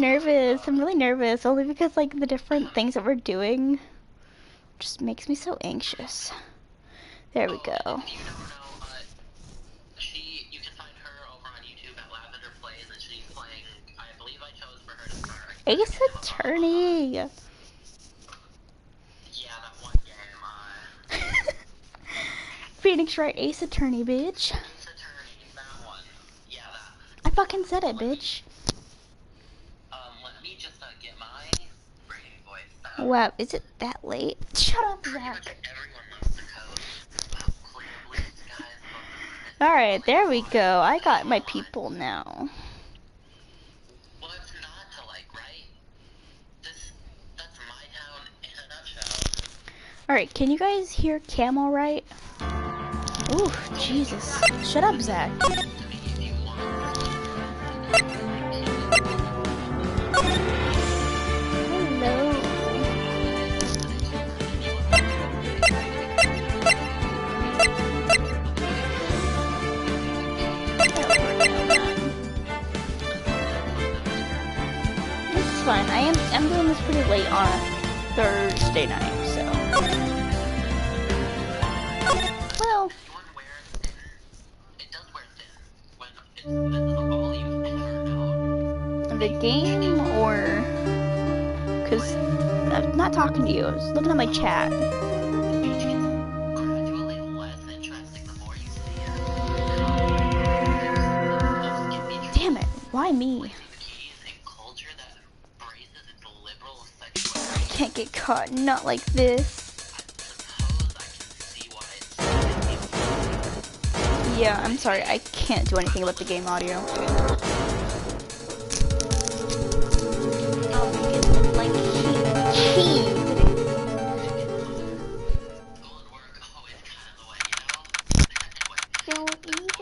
nervous. I'm really nervous, only because like the different things that we're doing just makes me so anxious. There we go. If you don't know, you can find her over on YouTube at Lavender Plays, and she's playing, I believe I chose for her to start. Ace Attorney! Yeah, that one game, Phoenix Wright Ace Attorney, bitch. Ace Attorney, that one. Yeah, that. I fucking said it, bitch. Let me just, get my brain voice. Wow, is it that late? Shut up, Zach. Everyone loves the code. Clear blue skies. Alright, there we go. I got my people now. What's not to like, right? That's my town in a nutshell. Alright, can you guys hear Cam alright? Ooh, Jesus. Shut up, Zach. Hello. It's fine. I'm doing this pretty late on a Thursday night, so. Well. The game, or because I'm not talking to you, I was looking at my chat. Damn it, why me? I can't get caught, not like this. Yeah, I'm sorry, I can't do anything about the game audio.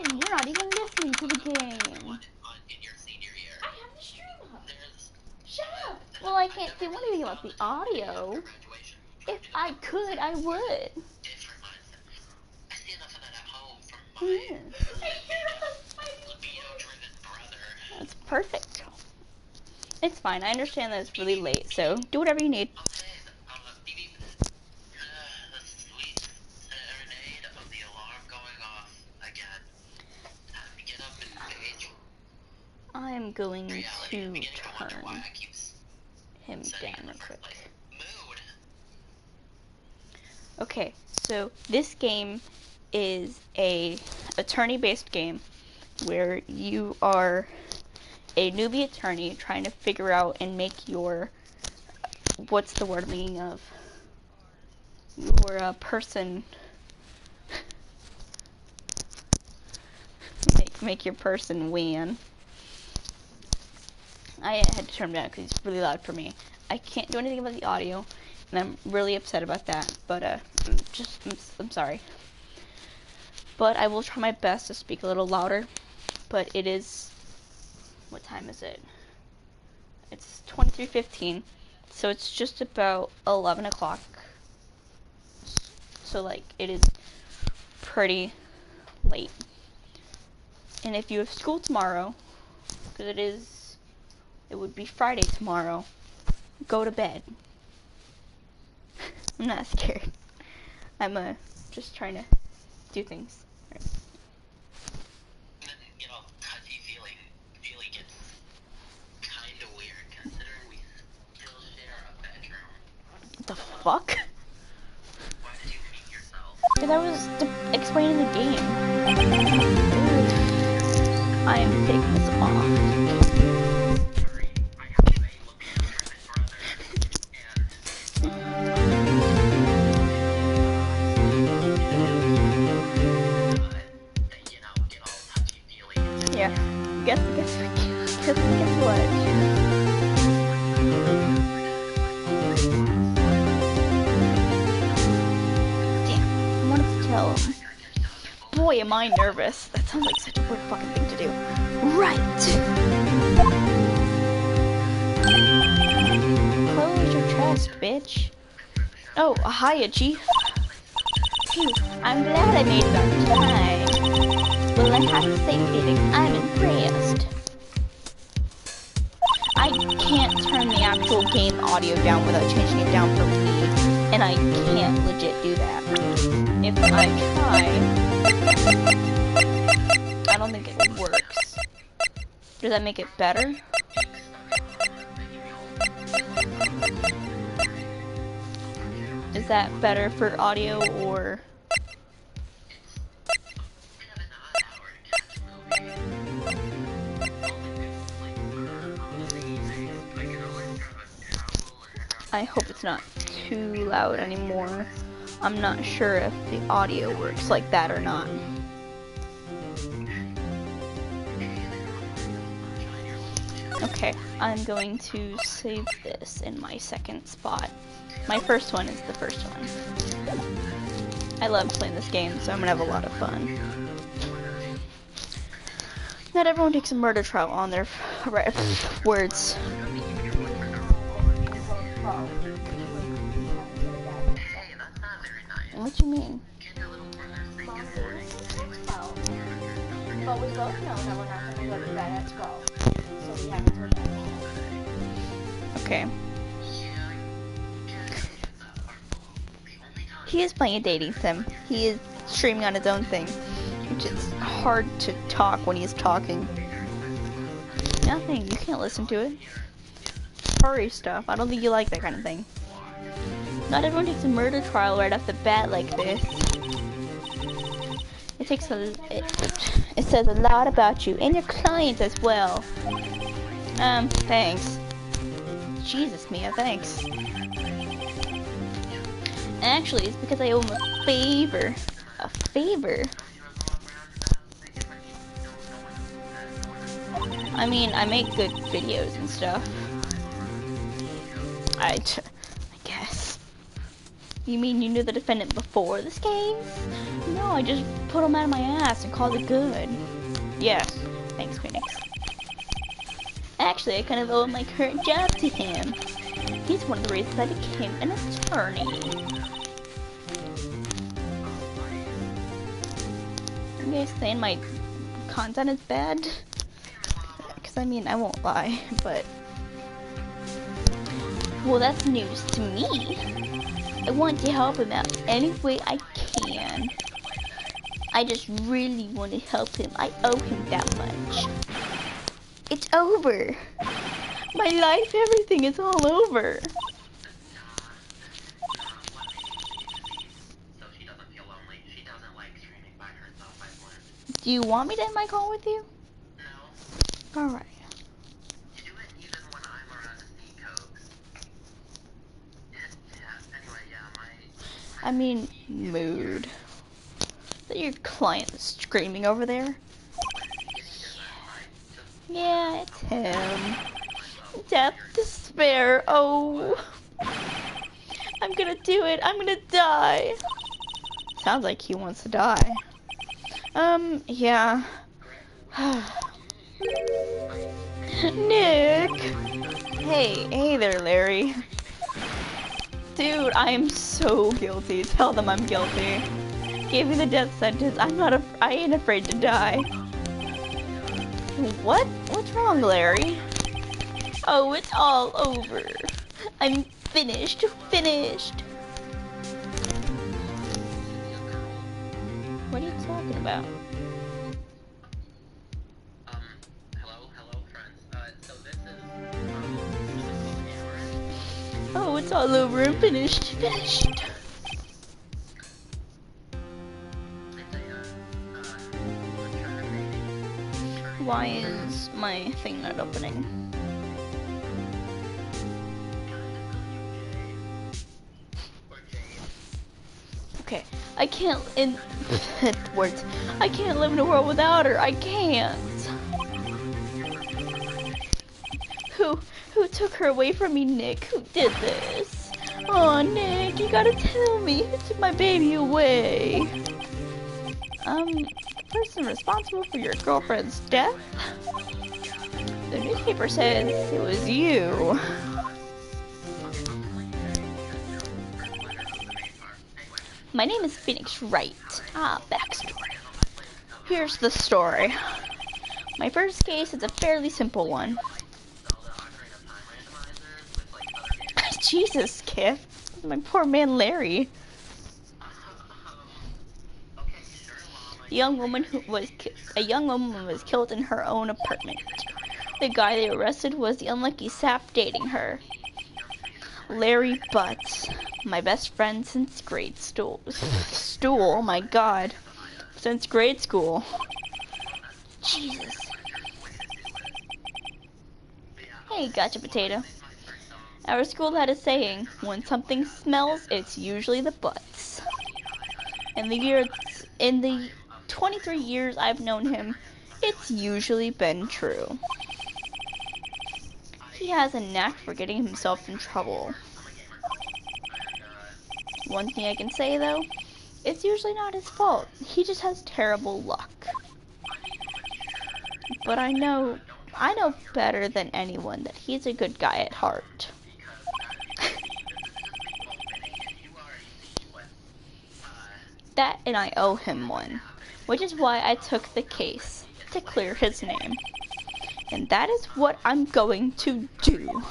You're not even listening to the game. Shut up! Well, I can't do anything about the audio. If I could, I would. That's perfect. It's fine. I understand that it's really late, so do whatever you need. I'm going to turn him down real quick. Okay, so this game is a attorney-based game where you are a newbie attorney trying to figure out and make your, what's the word meaning of, your person, make your person win. I had to turn him down because he's really loud for me. I can't do anything about the audio, and I'm really upset about that, but I'm sorry. But I will try my best to speak a little louder, but it is, what time is it? It's 23:15, so it's just about 11 o'clock. So, like, it is pretty late. And if you have school tomorrow, because it would be Friday tomorrow, go to bed. I'm not scared. I'm just trying to do things. Right. You know, touchy feeling really gets kind of weird considering we still share a bedroom. What the fuck? Why did you meet yourself? Because I was explaining the game. I am taking this off. Sorry, I have to say, look at your brother, and you know, get all touchy-feely. Yeah. Guess what? Damn, I wanted to tell him. Boy, am I nervous. That sounds like such a weird fucking thing to do. Right! Close your chest, bitch. Oh, hiya, Chief. Phew, I'm glad I made it on time. Well, I have to say, Felix, I'm impressed. I can't turn the actual game audio down without changing it down for me, and I can't legit do that. If I try, I don't think it works. Does that make it better? Is that better for audio or? I hope it's not too loud anymore. I'm not sure if the audio works like that or not. Okay, I'm going to save this in my second spot. My first one is the first one. I love playing this game, so I'm gonna have a lot of fun. Not everyone takes a murder trial on their words. What do you mean? But we both know that we're not going to go to bed at 12. So we haven't heard that. Okay. He is playing a dating sim. He is streaming on his own thing, which is hard to talk when he's talking. Nothing. You can't listen to it. Furry stuff. I don't think you like that kind of thing. Not everyone takes a murder trial right off the bat like this. It takes it says a lot about you and your client as well. Thanks. Jesus, Mia, thanks. Actually, it's because I owe him a favor. A favor? I mean, I make good videos and stuff. I guess. You mean you knew the defendant before this case? No, I just put him out of my ass and called it good. Yes. Thanks, Phoenix. Actually, I kind of owe my current job to him. He's one of the reasons I became an attorney. You guys saying my content is bad? Because, I mean, I won't lie, but... Well, that's news to me. I want to help him out any way I can. I just really want to help him. I owe him that much. It's over. My life, everything is all over. So she doesn't feel lonely. She doesn't like streaming by herself, I've learned. Do you want me to end my call with you? No. Alright. You do it even when I'm around to see Cokes. Yeah, anyway, yeah, I mean, mood. Is that your client screaming over there? Yeah, it's him. Death, despair, oh. I'm gonna do it, I'm gonna die. Sounds like he wants to die. Yeah. Nick! Hey there, Larry. Dude, I am so guilty. Tell them I'm guilty. Gave me the death sentence. I ain't afraid to die. What? What's wrong, Larry? Oh, it's all over. I'm finished. What are you talking about? hello, friends. So this is, Oh, it's all over. I'm finished. Why is my thing not opening? Okay, I can't words. I can't live in a world without her. I can't. Who took her away from me, Nick? Who did this? Oh, Nick, you gotta tell me who took my baby away. The person responsible for your girlfriend's death? The newspaper says it was you. My name is Phoenix Wright. Backstory. Here's the story. My first case is a fairly simple one. Jesus, Kip. My poor man Larry. Okay, sure, Mom. A young woman was killed in her own apartment. The guy they arrested was the unlucky sap dating her. Larry Butts, my best friend since grade school. Oh my god. Since grade school. Jesus. Hey, gotcha potato. Our school had a saying, when something smells, it's usually the butts. In the 23 years I've known him, it's usually been true. He has a knack for getting himself in trouble. One thing I can say though, it's usually not his fault. He just has terrible luck. But I know better than anyone that he's a good guy at heart. That and I owe him one, which is why I took the case, to clear his name. And that is what I'm going to do.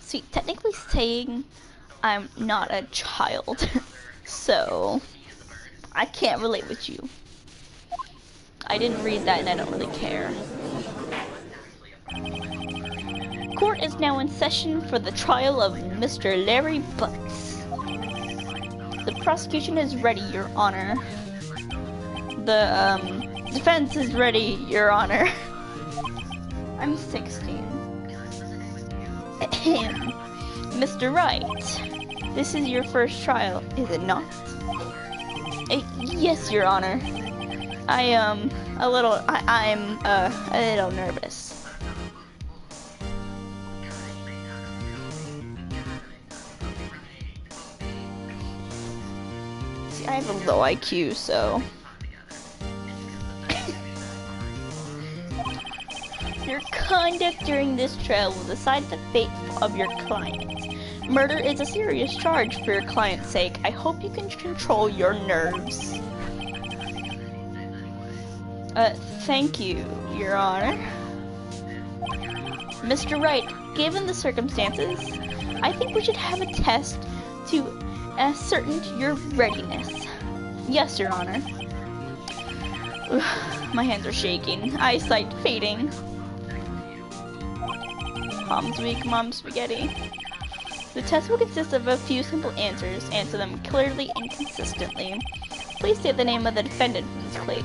See, technically saying I'm not a child, so I can't relate with you. I didn't read that and I don't really care. Court is now in session for the trial of Mr. Larry Butts. The prosecution is ready, Your Honor. The defense is ready, Your Honor. I'm 16. Mr. Wright, this is your first trial, is it not? Yes, Your Honor. I'm a little nervous. See, I have a low IQ, so. Your conduct during this trial will decide the fate of your client. Murder is a serious charge for your client's sake. I hope you can control your nerves. Thank you, Your Honor. Mr. Wright, given the circumstances, I think we should have a test to ascertain your readiness. Yes, Your Honor. My hands are shaking, eyesight fading. Mom's weak, Mom's spaghetti. The test will consist of a few simple answers. Answer them clearly and consistently. Please state the name of the defendant in this case.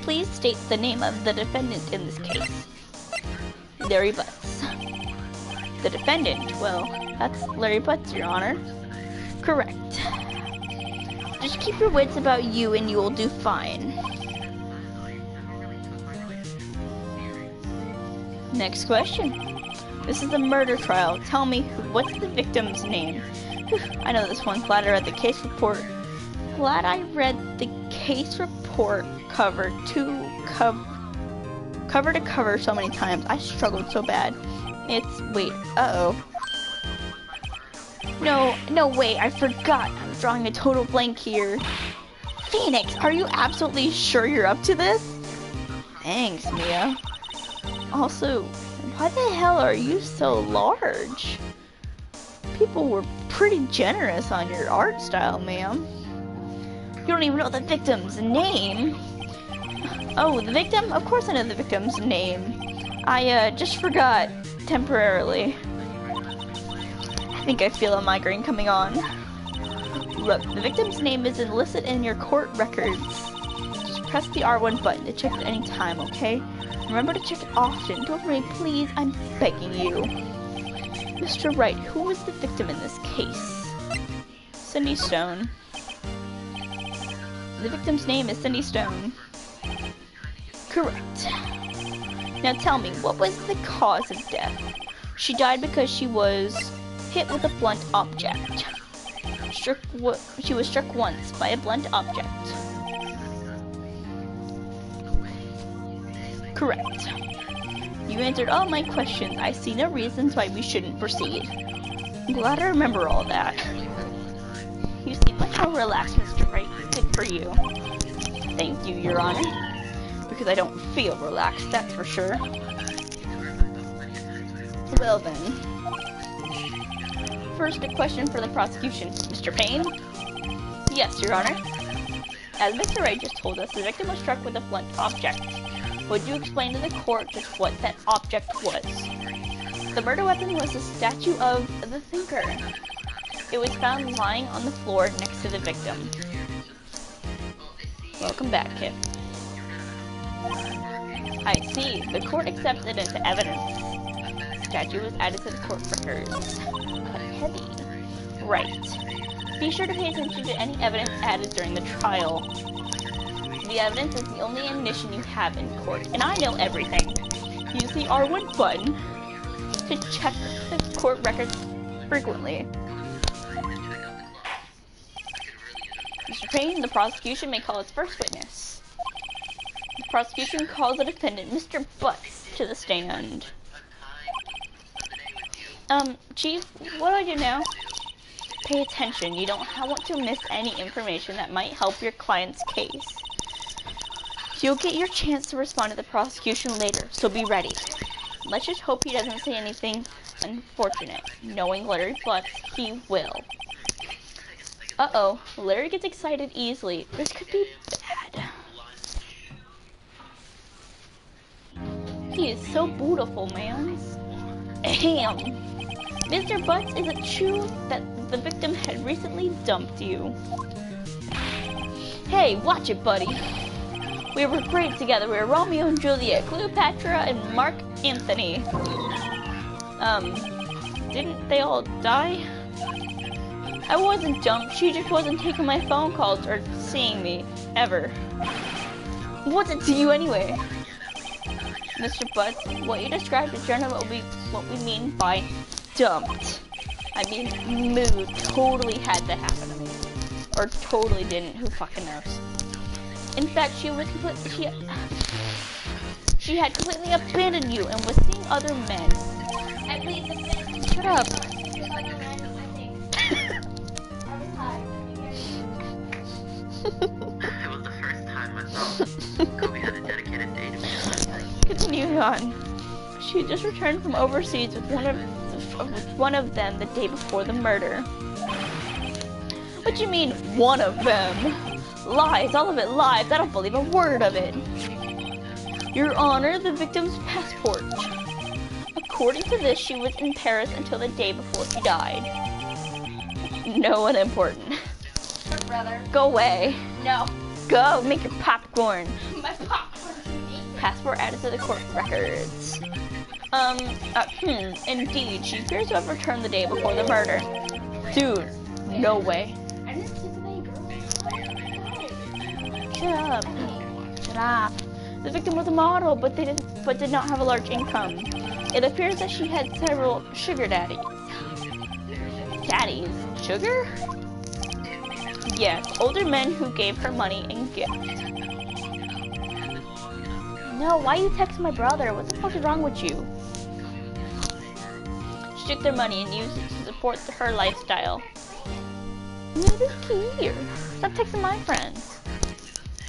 Please state the name of the defendant in this case. Larry Butts. The defendant? Well, that's Larry Butts, Your Honor. Correct. Just keep your wits about you and you will do fine. Next question. This is a murder trial. Tell me, what's the victim's name? I know this one. Glad I read the case report. Glad I read the case report cover to cover so many times. I struggled so bad. Wait, uh-oh. No, wait, I forgot. I'm drawing a total blank here. Phoenix, are you absolutely sure you're up to this? Thanks, Mia. Also, why the hell are you so large? People were pretty generous on your art style, ma'am. You don't even know the victim's name. Oh, the victim? Of course I know the victim's name. I just forgot temporarily. I think I feel a migraine coming on. Look, the victim's name isn't listed in your court records. Just press the R1 button to check it any time, okay? Remember to check it often. Don't worry, please. I'm begging you. Mr. Wright, who was the victim in this case? Cindy Stone. The victim's name is Cindy Stone. Correct. Now tell me, what was the cause of death? She died because she was hit with a blunt object. She was struck once by a blunt object. Correct. You answered all my questions. I see no reasons why we shouldn't proceed. I'm glad I remember all that. Oh, relax, Mr. Wright. Good for you. Thank you, Your Honor. Because I don't feel relaxed, that's for sure. Well then. First, a question for the prosecution. Mr. Payne? Yes, Your Honor. As Mr. Wright just told us, the victim was struck with a blunt object. Would you explain to the court just what that object was? The murder weapon was a statue of the Thinker. It was found lying on the floor next to the victim. Welcome back, Kip. I see. The court accepted it into evidence. The statue was added to the court records. But heavy. Right. Be sure to pay attention to any evidence added during the trial. The evidence is the only ammunition you have in court, and I know everything. Use the R1 button to check the court records frequently. Mr. Payne, the prosecution may call its first witness. The prosecution calls the defendant, Mr. Butts, to the stand. Chief, what do I do now? Pay attention. You don't want to miss any information that might help your client's case. You'll get your chance to respond to the prosecution later, so be ready. Let's just hope he doesn't say anything unfortunate. Knowing Larry Butts, he will. Uh-oh, Larry gets excited easily. This could be bad. He is so beautiful, man. Ahem. Mr. Butts, is it true that the victim had recently dumped you? Hey, watch it, buddy. We were great together. We were Romeo and Juliet, Cleopatra, and Mark Antony. Didn't they all die? I wasn't dumped. She just wasn't taking my phone calls or seeing me, ever. What's it to you anyway? Mr. Butts, what you described is generally what we mean by dumped. I mean, moved. Totally had to happen to me. Or totally didn't. Who fucking knows? In fact, she had completely abandoned you and was seeing other men. I believe the Shut up. It was the first time I saw Kobe had a dedicated day to me. Continuing on. She had just returned from overseas with one of them the day before the murder. What do you mean, one of them? Lies, all of it lies. I don't believe a word of it. Your Honor, the victim's passport. According to this, she was in Paris until the day before she died. No one important. Her brother. Go away. No. Go, make your popcorn. My popcorn. Passport added to the court records. Indeed, she appears to have returned the day before the murder. Dude, no way. I didn't see the girl. Shut up. Shut up. The victim was a model, but did not have a large income. It appears that she had several sugar daddies. Daddies? Sugar? Yes, older men who gave her money in gifts. No, why you text my brother? What the fuck is wrong with you? She took their money and used it to support her lifestyle. Look here. Stop texting my friends.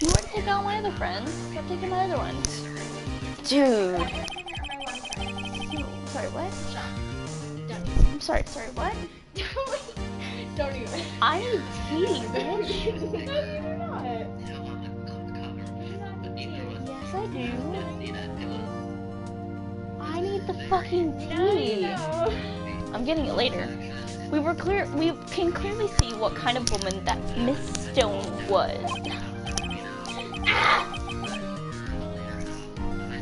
You want to take all my other friends? Stop taking my other ones. Dude. Sorry, what? I'm sorry, what? Don't even. I need tea, bitch. No, you're not. Yes, I do. I need the fucking tea. No. I'm getting it later. We can clearly see what kind of woman that Miss Stone was.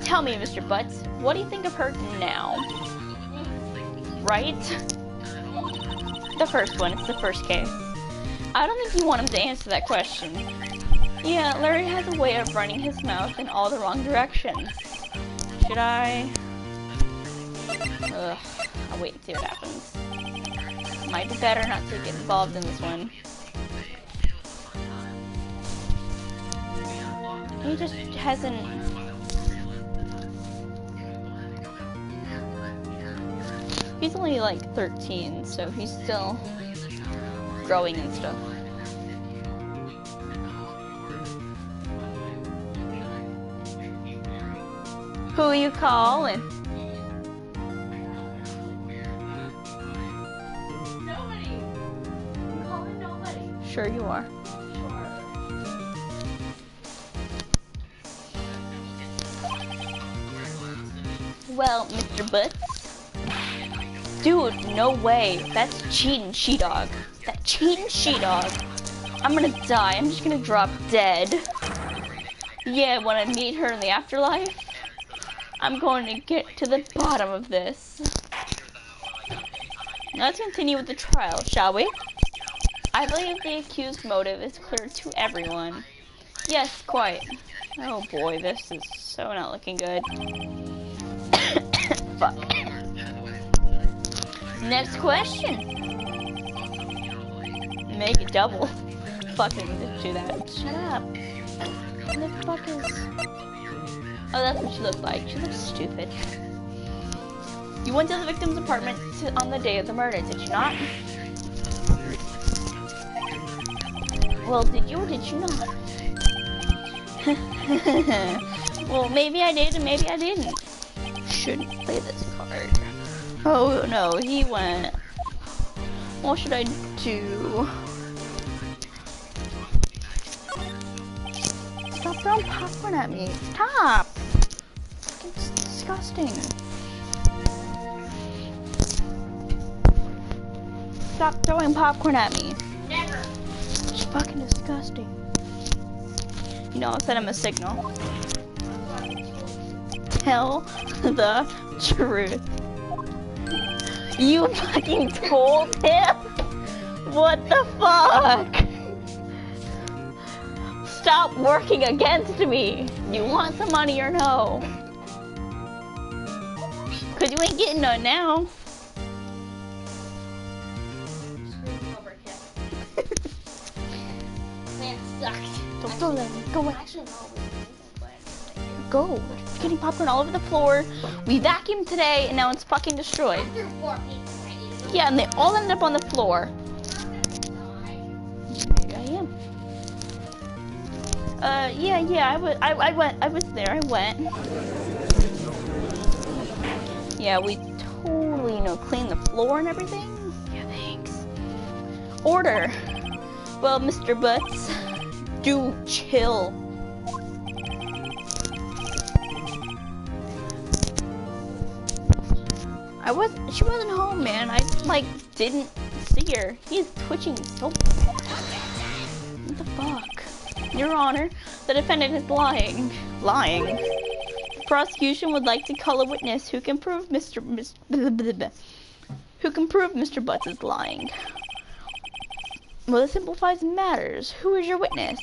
Tell me, Mr. Butts, what do you think of her now? Right? The first one, it's the first case. I don't think you want him to answer that question. Yeah, Larry has a way of running his mouth in all the wrong directions. Should I? Ugh, I'll wait and see what happens. Might be better not to get involved in this one. He just hasn't... He's only like 13, so he's still growing and stuff. Who are you calling? Nobody. I'm calling nobody. Sure you are. Well, Mr. Butts. Dude, no way. That's cheating, she-dog. That cheating she-dog. I'm gonna die. I'm just gonna drop dead. Yeah, when I meet her in the afterlife, I'm going to get to the bottom of this. Let's continue with the trial, shall we? I believe the accused motive is clear to everyone. Yes, quite. Oh boy, this is so not looking good. Fuck. Next question. Make it double. Fucking do that. Shut up. What the fuck is... Oh, that's what she looked like. She looks stupid. You went to the victim's apartment on the day of the murder, did you not? Well, did you or did you not? Well, maybe I did and maybe I didn't. Shouldn't play this card. Oh no, he went. What should I do? Stop throwing popcorn at me. Stop! It's disgusting. Stop throwing popcorn at me. Never. It's fucking disgusting. You know, I'll send him a signal. Tell the truth. You fucking told him? What the fuck? Stop working against me. You want some money or no? Cause you ain't getting none now. Man, sucked. Don't let me go. Actually, no. Go. There's getting popcorn all over the floor. We vacuumed today and now it's fucking destroyed. After 4 pieces, I need to go. Yeah, and they all ended up on the floor. Maybe I am. Yeah, I was there, I went. Yeah, we totally, cleaned the floor and everything. Yeah, thanks. Order. Well, Mr. Butts, do chill. She wasn't home, man. I, didn't see her. He's twitching so bad. What the fuck? Your Honor, the defendant is lying. Lying. The prosecution would like to call a witness who can prove Mr. Butts is lying. Well, this simplifies matters. Who is your witness?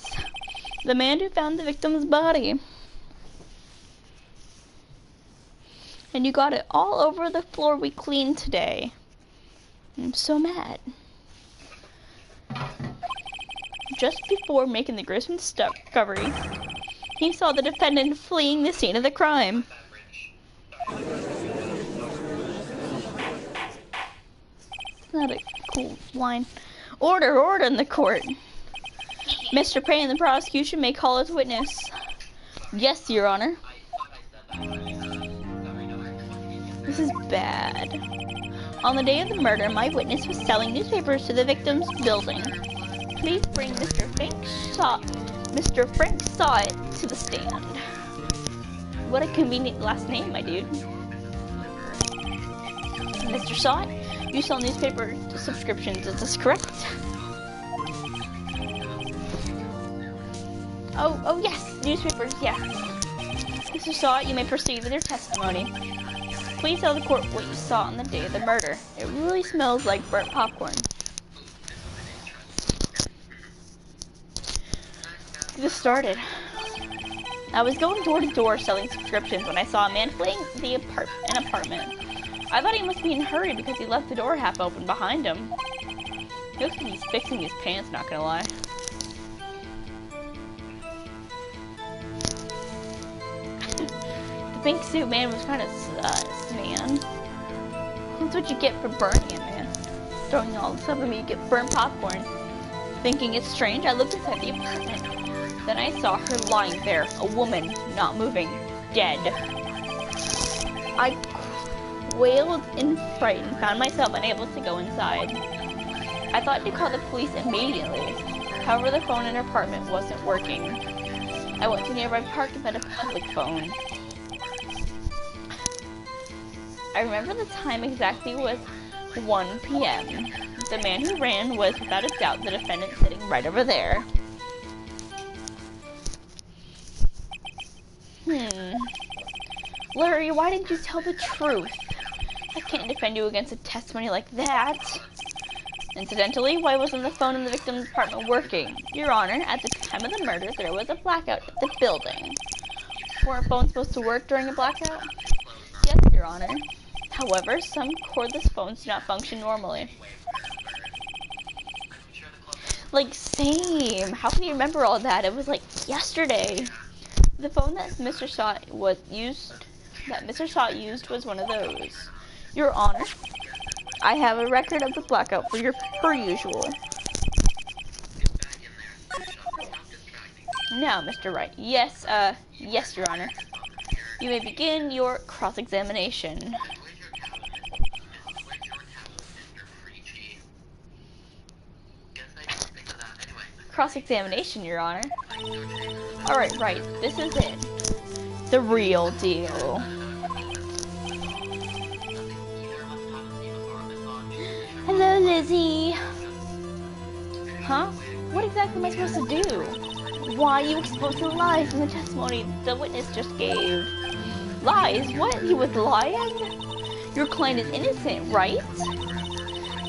The man who found the victim's body. And you got it all over the floor we cleaned today. I'm so mad. Just before making the gruesome discovery, he saw the defendant fleeing the scene of the crime. Not a cool line. Order in the court. Mr. Payne, the prosecution may call as witness. Yes, Your Honor. This is bad. On the day of the murder, my witness was selling newspapers to the victim's building. Please bring Mr. Frank Saw it to the stand. What a convenient last name, my dude. Mr. Saw, you sell newspaper subscriptions, is this correct? Oh yes, newspapers, yeah. Mr. Saw, you may proceed with your testimony. Please tell the court what you saw on the day of the murder. It really smells like burnt popcorn. This started. I was going door to door selling subscriptions when I saw a man fleeing an apartment. I thought he must be in a hurry because he left the door half open behind him. He looks like he's fixing his pants, not gonna lie. The pink suit man was kind of sus, man. That's what you get for burning it, man. Throwing all this up at me, you get burnt popcorn. Thinking it's strange, I looked inside the apartment. Then I saw her lying there, a woman, not moving, dead. I wailed in fright and found myself unable to go inside. I thought to call the police immediately. However, the phone in her apartment wasn't working. I went to a nearby park and found a public phone. I remember the time exactly was 1 p.m. The man who ran was without a doubt the defendant sitting right over there. Larry, why didn't you tell the truth? I can't defend you against a testimony like that. Incidentally, why wasn't the phone in the victim's apartment working? Your Honor, at the time of the murder, there was a blackout at the building. Weren't phones supposed to work during a blackout? Yes, Your Honor. However, some cordless phones do not function normally. Like, same. How can you remember all that? It was like yesterday. The phone that Mr. Stott used was one of those. Your Honor, I have a record of the blackout for your per usual. Now, Mr. Wright. Yes, yes, Your Honor. You may begin your cross-examination. Cross-examination, Your Honor. Alright, right. This is it. The real deal. Hello, Lizzie. Huh? What exactly am I supposed to do? Why, you exposed the lies in the testimony the witness just gave. Lies? What? He was lying? Your client is innocent, right?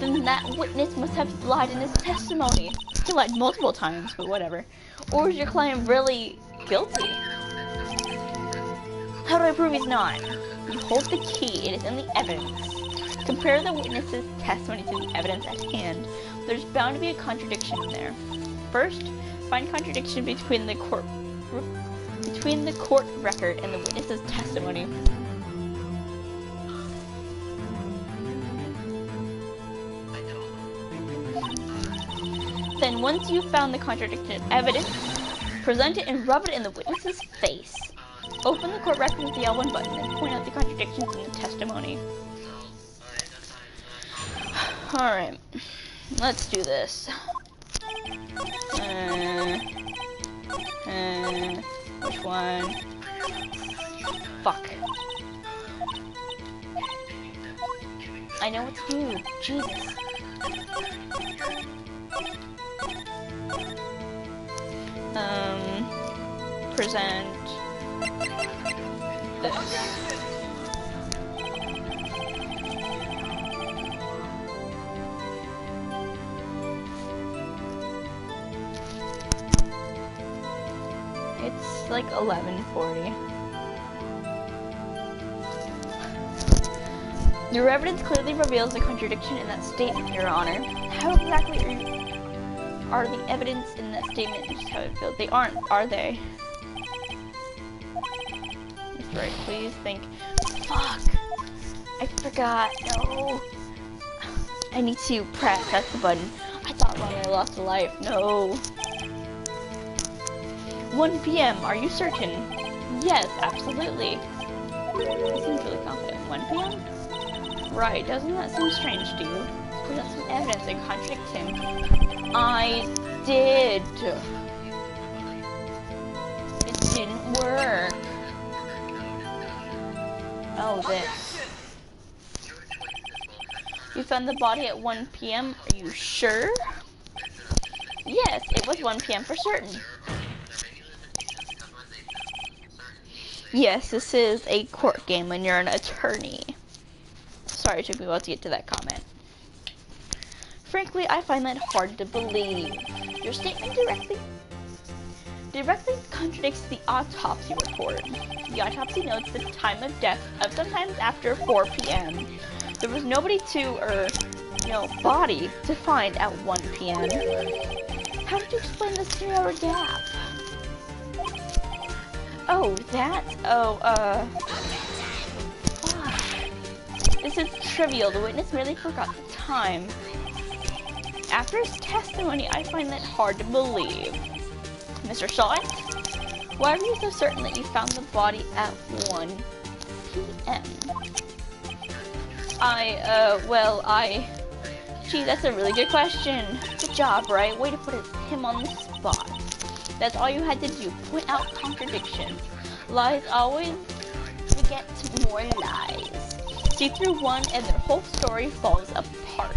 Then that witness must have lied in his testimony. He lied multiple times, but whatever. Or is your client really guilty? How do I prove he's not? You hold the key. It is in the evidence. Compare the witness's testimony to the evidence at hand. There's bound to be a contradiction in there. First, find contradiction between the court record and the witness's testimony. Then, once you've found the contradicted evidence, present it and rub it in the witness's face. Open the court record with the L1 button and point out the contradictions in the testimony. Alright, let's do this. Which one? Fuck. I know what to do. Jesus. Present this. It's like 11:40. Your evidence clearly reveals a contradiction in that statement, Your Honor. How exactly are the evidence in that statement just how it feels? They aren't, are they? Mr. Wright, please think. Fuck! I forgot. No. I need to press the button. I thought wrong, I lost a life. No. 1 p.m. Are you certain? Yes, absolutely. He seems really confident. 1 p.m.? Right, doesn't that seem strange to you? Present some evidence that contradicts him. I did. It didn't work. Oh, this. You found the body at 1 p.m. Are you sure? Yes, it was 1 p.m. for certain. Yes, this is a court game when you're an attorney. Sorry, it took me a while to get to that comment. Frankly, I find that hard to believe. Your statement directly contradicts the autopsy report. The autopsy notes the time of death of sometimes after 4 p.m. There was nobody body to find at 1 p.m. How did you explain this 3-hour gap? Oh, that? This is trivial. The witness merely forgot the time. After his testimony, I find that hard to believe. Mr. Stott, why are you so certain that you found the body at 1 p.m. Gee, that's a really good question. Good job, right? Way to put him on the spot. That's all you had to do. Point out contradiction. Lies always beget more lies. See through one and their whole story falls apart.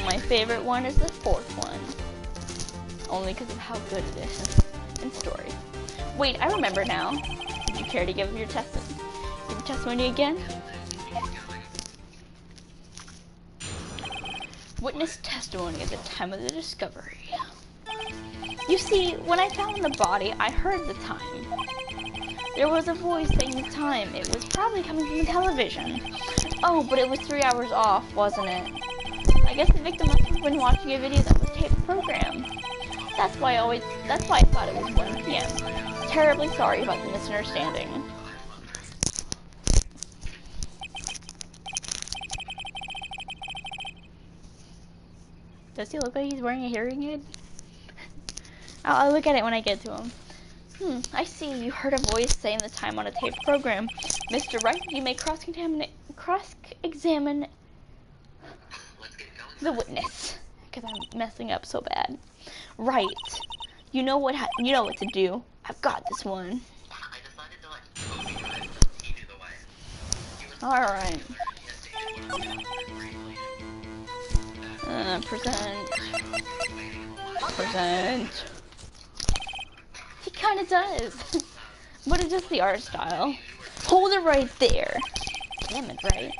My favorite one is the fourth one. Only because of how good it is in story. Wait, I remember now. Would you care to give your testimony again? Witness testimony at the time of the discovery. You see, when I found the body, I heard the time. There was a voice saying the time. It was probably coming from the television. Oh, but it was 3 hours off, wasn't it? I guess the victim must have been watching a video that was tape programmed. That's why I thought it was 1 p.m. Terribly sorry about the misunderstanding. Does he look like he's wearing a hearing aid? I'll look at it when I get to him. I see. You heard a voice saying the time on a tape program. Mr. Wright, you may cross-examine the witness. Because I'm messing up so bad. Right. You know what to do. I've got this one. I decided to let Kobe drive so he knew the way. Alright. Present. He kinda does. But it's just the art style. Hold it right there. Damn it, right?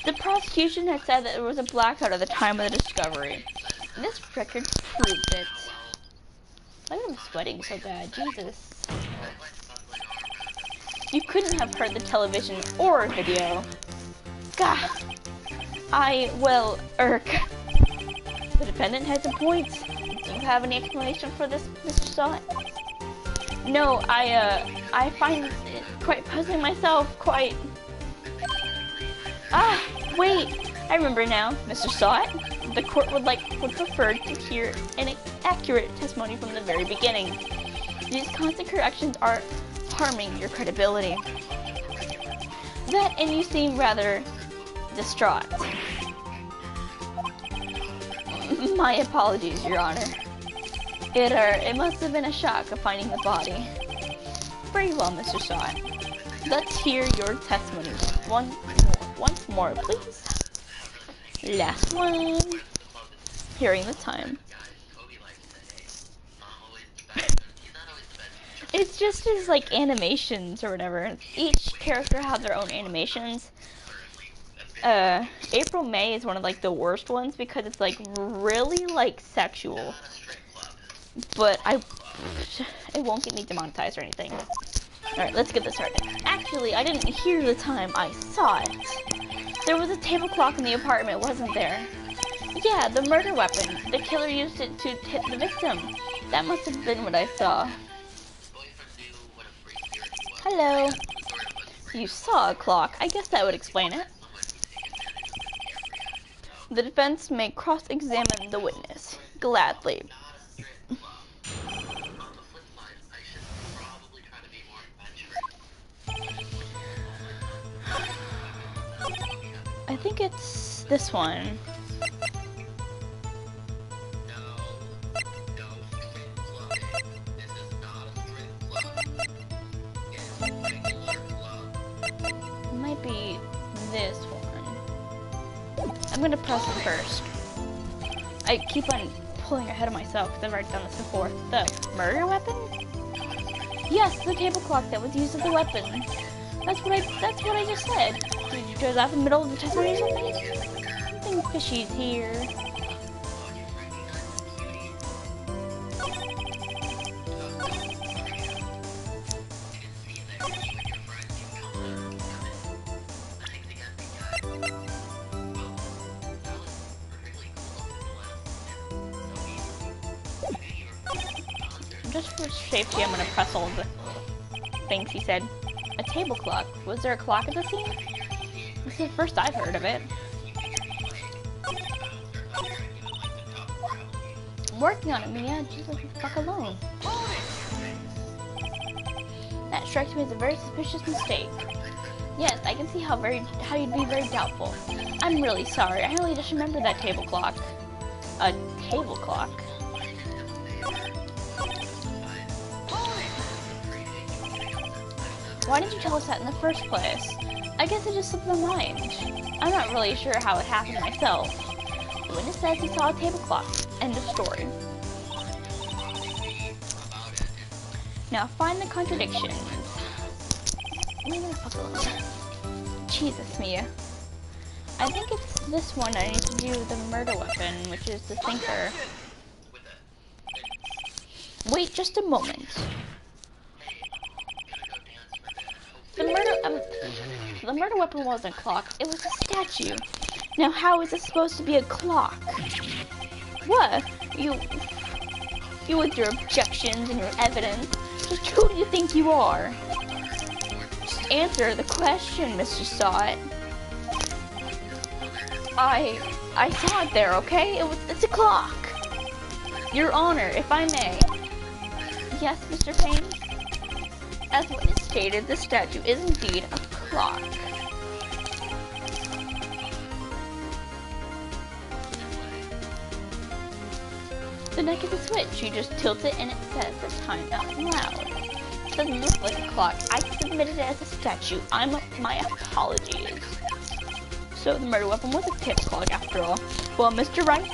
The prosecution had said that there was a blackout at the time of the discovery. This record proves it. Look at him sweating so bad. Jesus. You couldn't have heard the television or video. Gah. The defendant has a point. Do you have any explanation for this, Mr. Stott? No, I find it quite puzzling myself, quite... Wait! I remember now, Mr. Stott. The court would prefer to hear an accurate testimony from the very beginning. These constant corrections are harming your credibility. That, and you seem rather distraught. My apologies, Your Honor. It must have been a shock of finding the body. Very well, Mr. Stott. Let's hear your testimony once more, please. Last one. Hearing the time. It's just his animations or whatever. Each character have their own animations. April May is one of the worst ones because it's really sexual. But it won't get me demonetized or anything. Alright, let's get this started. Actually, I didn't hear the time, I saw it. There was a table clock in the apartment, wasn't there? Yeah, the murder weapon. The killer used it to hit the victim. That must have been what I saw. Hello. You saw a clock. I guess that would explain it. The defense may cross-examine the witness. Gladly. I think it's this one. It might be this one. I'm gonna press it first. I keep on pulling ahead of myself because I've already done this before. The murder weapon? Yes, the table clock that was used as a weapon. That's what I just said. Was that in the middle of the testimony or something? Something fishy's here. Just for safety, I'm gonna press all the things he said. A table clock. Was there a clock at the scene? This is the first I've heard of it. I'm working on it, Mia. Just let me fuck alone. That strikes me as a very suspicious mistake. Yes, I can see how you'd be very doubtful. I'm really sorry. I only just remembered that table clock. A table clock? Why didn't you tell us that in the first place? I guess it just slipped my mind. I'm not really sure how it happened myself. The witness says he saw a table clock. End of story. Now find the contradictions. Leave me the fuck alone. Jesus, Mia. I think it's this one I need to do the murder weapon, which is the thinker. Wait just a moment. The murder weapon wasn't a clock, it was a statue. Now how is it supposed to be a clock? What? You with your objections and your evidence, just who do you think you are? Just answer the question, Mr. Stott. I saw it there, okay? It's a clock. Your Honor, if I may. Yes, Mr. Payne? As witness stated, the statue is indeed a clock. The neck is a switch. You just tilt it and it says the time out loud. It doesn't look like a clock. I submitted it as a statue. My apologies. So the murder weapon was a table clock after all. Well, Mr. Wright,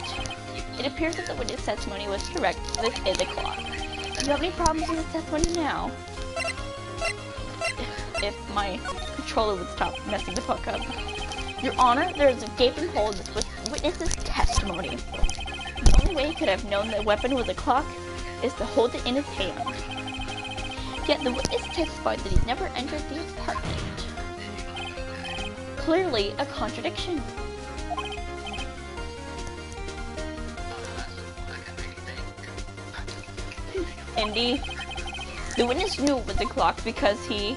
it appears that the witness testimony was correct. This is a clock. Do you have any problems with the testimony now? If my controller would stop messing the fuck up. Your Honor, there is a gaping hole in this witness's testimony. The only way he could have known the weapon was a clock is to hold it in his hand. Yet the witness testified that he never entered the apartment. Clearly a contradiction. Indeed, the witness knew it was a clock because he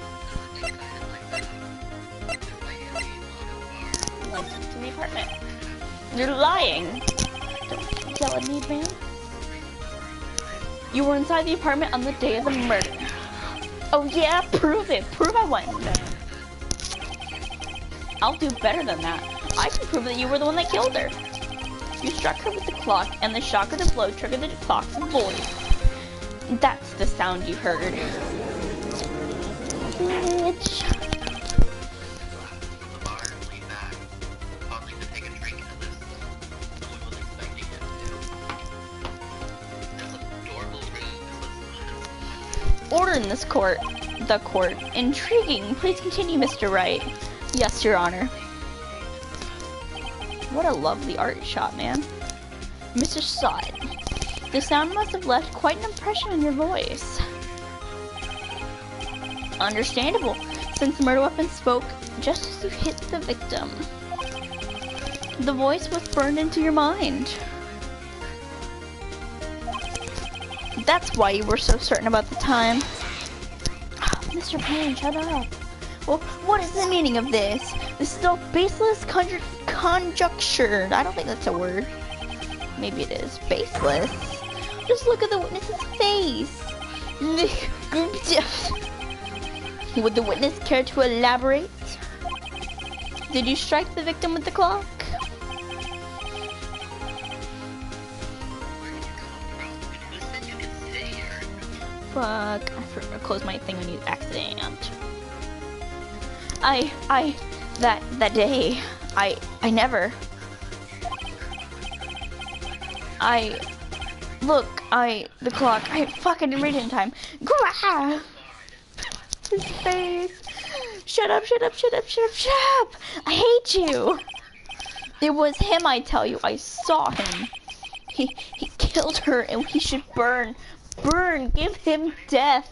went to the apartment. You're lying. Don't yell at me, man. You were inside the apartment on the day of the murder. Oh yeah, prove it. Prove I went there. I'll do better than that. I can prove that you were the one that killed her. You struck her with the clock, and the shock of the blow triggered the clock's voice. That's the sound you heard. Bitch. Order in this court. The court. Intriguing. Please continue, Mr. Wright. Yes, Your Honor. What a lovely art shot, man. Mr. Stott, the sound must have left quite an impression on your voice. Understandable, since the murder weapon spoke just as you hit the victim. The voice was burned into your mind. That's why you were so certain about the time. Mr. Payne, shut up. Well, what is the meaning of this? This is all baseless conjecture. I don't think that's a word. Maybe it is. Baseless. Just look at the witness's face. Would the witness care to elaborate? Did you strike the victim with the clock? Fuck. I forgot to close my thing on you accident. That day, I never. The clock, I fucking didn't read it in time. Grab! His face. Shut up. I hate you. It was him, I tell you. I saw him. He killed her and he should burn. Burn, give him death.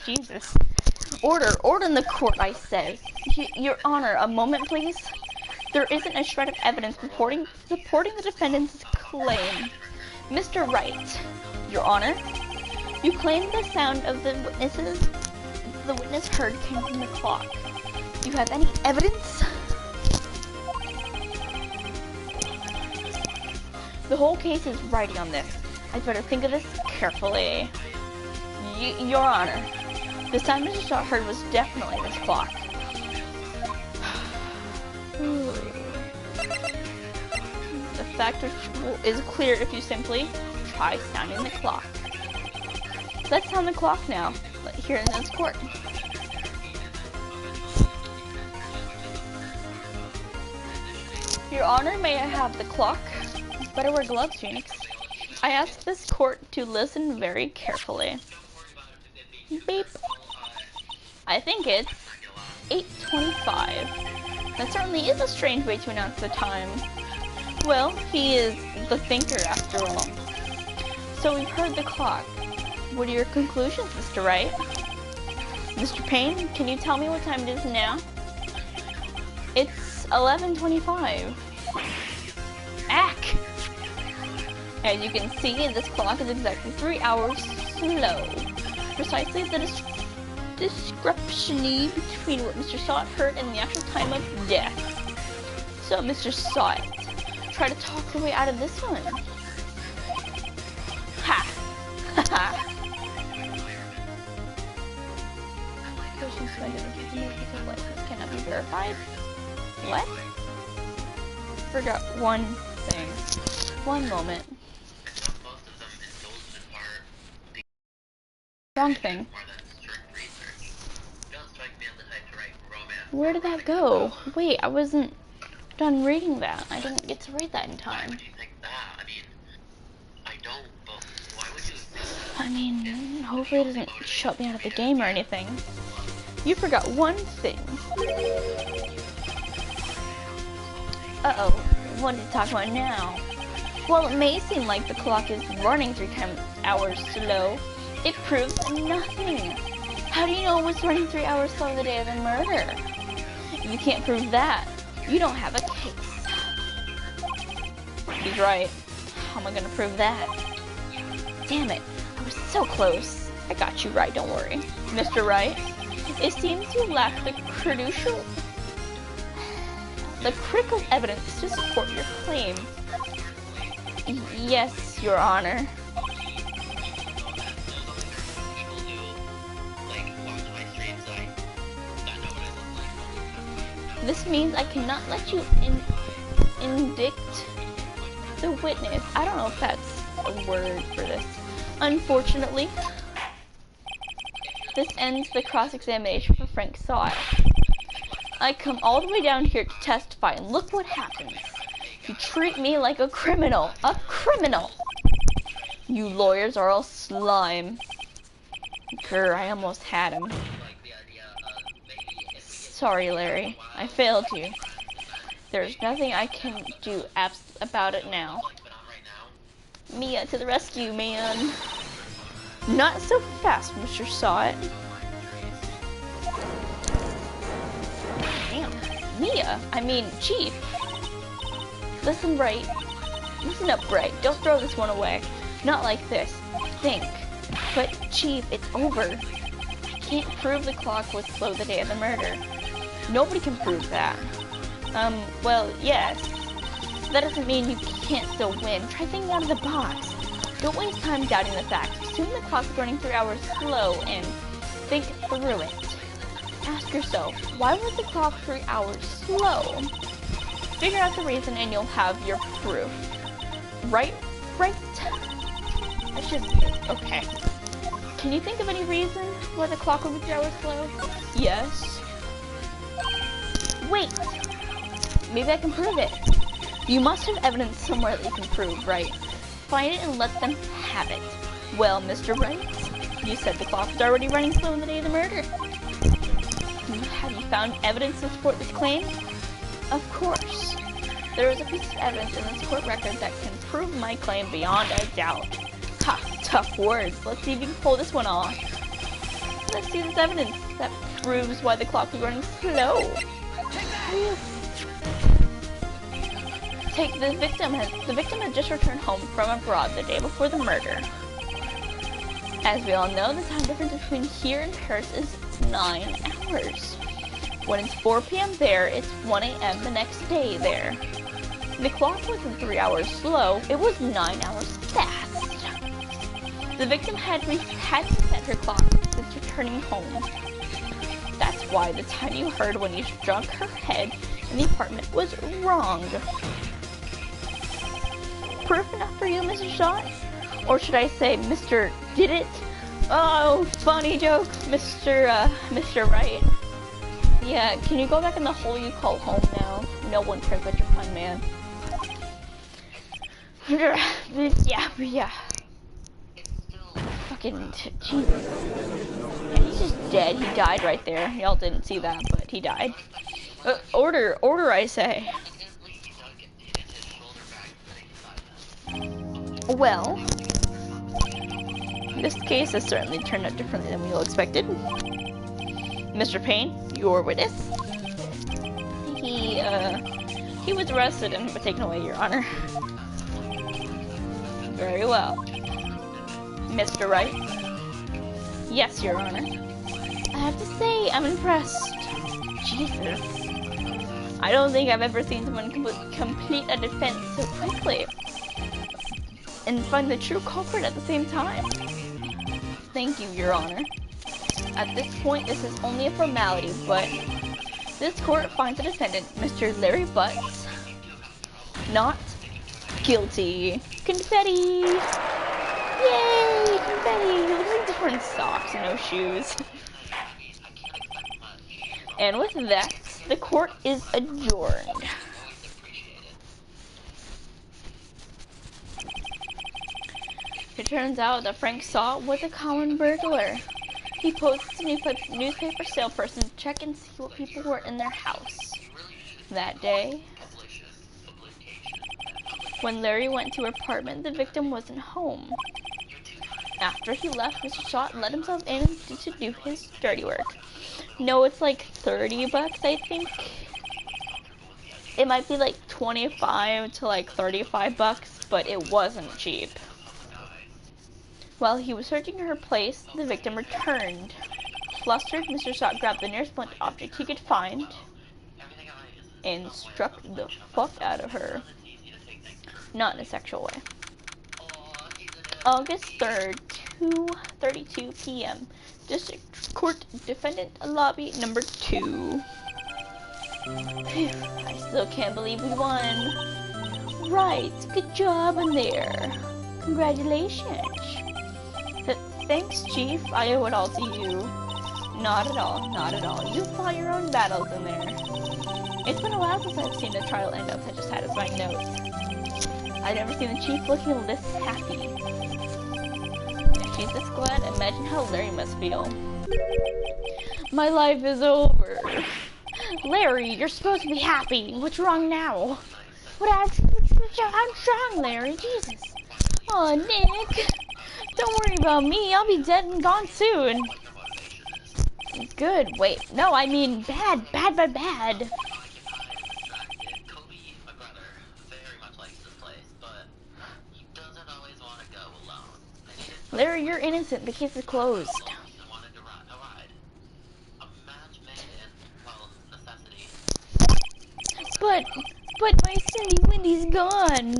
Jesus. Order in the court, I say. Your Honor, a moment, please. There isn't a shred of evidence supporting the defendant's claim. Mr. Wright, Your Honor, you claim the sound of the witness heard came from the clock. Do you have any evidence? The whole case is riding on this. I'd better think of this carefully. Your Honor, the sound Mr. Stott heard was definitely this clock. The fact is clear if you simply try sounding the clock. Let's sound the clock now, here in this court. Your Honor, may I have the clock? Better wear gloves, Phoenix. I ask this court to listen very carefully. Beep. I think it's 8:25. That certainly is a strange way to announce the time. Well, he is the thinker after all. So we've heard the clock. What are your conclusions, Mr. Wright? Mr. Payne, can you tell me what time it is now? It's 11:25. Ack! As you can see, this clock is exactly 3 hours slow. Precisely the discrepancy between what Mr. Stott heard and the actual time of death. So, Mr. Stott, try to talk your way out of this one. Ha! Ha ha! Person suspended of because license cannot be verified. What? Forgot one thing. One moment. Wrong thing. Where did that go? Wait, I wasn't done reading that. I didn't get to read that in time. Why would you think that? I mean, I don't, but why would you think that? I mean, hopefully it doesn't shut me out of the game or anything. You forgot one thing. Uh-oh, what did you talk about now? Well, it may seem like the clock is running 3 hours slow. It proves nothing. How do you know it was running 3 hours slow the day of the murder? If you can't prove that, you don't have a case. He's right. How am I gonna prove that? Damn it, I was so close. I got you right, don't worry. Mr. Wright, it seems you lack the critical evidence to support your claim. Yes, Your Honor. This means I cannot let you indict the witness. I don't know if that's a word for this. Unfortunately, this ends the cross-examination for Frank Stott. I come all the way down here to testify, and look what happens. You treat me like a criminal. A criminal! You lawyers are all slime. Grr, I almost had him. Sorry, Larry. I failed you. There's nothing I can do about it now. Mia, to the rescue, man. Not so fast, Mr. Stott. Damn. Mia, I mean, Chief. Listen up, Bright. Don't throw this one away. Not like this. Think. But, Chief, it's over. I can't prove the clock was slow the day of the murder. Nobody can prove that. Well, yes. That doesn't mean you can't still win. Try thinking out of the box. Don't waste time doubting the facts. Assume the clock is running 3 hours slow and think through it. Ask yourself, why was the clock 3 hours slow? Figure out the reason and you'll have your proof. Right? Okay. Can you think of any reason why the clock would be 3 hours slow? Yes. Wait! Maybe I can prove it. You must have evidence somewhere that you can prove, right? Find it and let them have it. Well, Mr. Wright, you said the clock was already running slow on the day of the murder. Have you found evidence to support this claim? Of course. There is a piece of evidence in this court record that can prove my claim beyond a doubt. Ha, tough words. Let's see if you can pull this one off. Let's see this evidence that proves why the clock was running slow. The victim had just returned home from abroad the day before the murder. As we all know, the time difference between here and Paris is 9 hours. When it's 4 p.m. there, it's 1 a.m. the next day there. The clock wasn't 3 hours slow, it was 9 hours fast. The victim had reset her clock since returning home. That's why the time you heard when you struck her head in the apartment was wrong. Proof enough for you, Mr. Shot? Or should I say, Mr. Did It? Oh, funny joke, Mr. Right. Yeah, can you go back in the hole you call home now? No one cares about your fun, man. Yeah. Fucking Jesus. Yeah, he's just dead. He died right there. Y'all didn't see that, but he died. Order, I say. Well, this case has certainly turned out differently than we all expected. Mr. Payne, your witness. He was arrested and taken away, Your Honor. Very well. Mr. Wright? Yes, Your Honor. I have to say, I'm impressed. Jesus. I don't think I've ever seen someone complete a defense so quickly. And find the true culprit at the same time. Thank you, Your Honor. At this point, this is only a formality, but this court finds the defendant, Mr. Larry Butts, not guilty. Confetti! Yay! Confetti! He looks like different socks and no shoes. And with that, the court is adjourned. It turns out that Frank Saw was a common burglar. He posed as a newspaper salesperson to check and see what people were in their house. That day, when Larry went to her apartment, the victim wasn't home. After he left, Mr. Shot let himself in to do his dirty work. No, it's like $30, I think. It might be like 25 to like $35, but it wasn't cheap. While he was searching her place, the victim returned. Flustered, Mr. Shot grabbed the nearest blunt object he could find and struck the fuck out of her. Not in a sexual way. August 3rd, 2:32 p.m. District Court Defendant Lobby number 2. Phew, I still can't believe we won. Right, good job in there. Congratulations. Thanks, Chief. I owe it all to you. Not at all, not at all. You fought your own battles in there. It's been a while since I've seen a trial end up such a satisfying note. I've never seen the Chief looking this happy. If she's this glad, imagine how Larry must feel. My life is over. Larry, you're supposed to be happy. What's wrong now? What's wrong, Larry? Jesus. Oh, Nick. Don't worry about me. I'll be dead and gone soon. Good. Wait. No, I mean bad. Bad. Larry, you're innocent. The case is closed. But my Cindy Wendy's gone.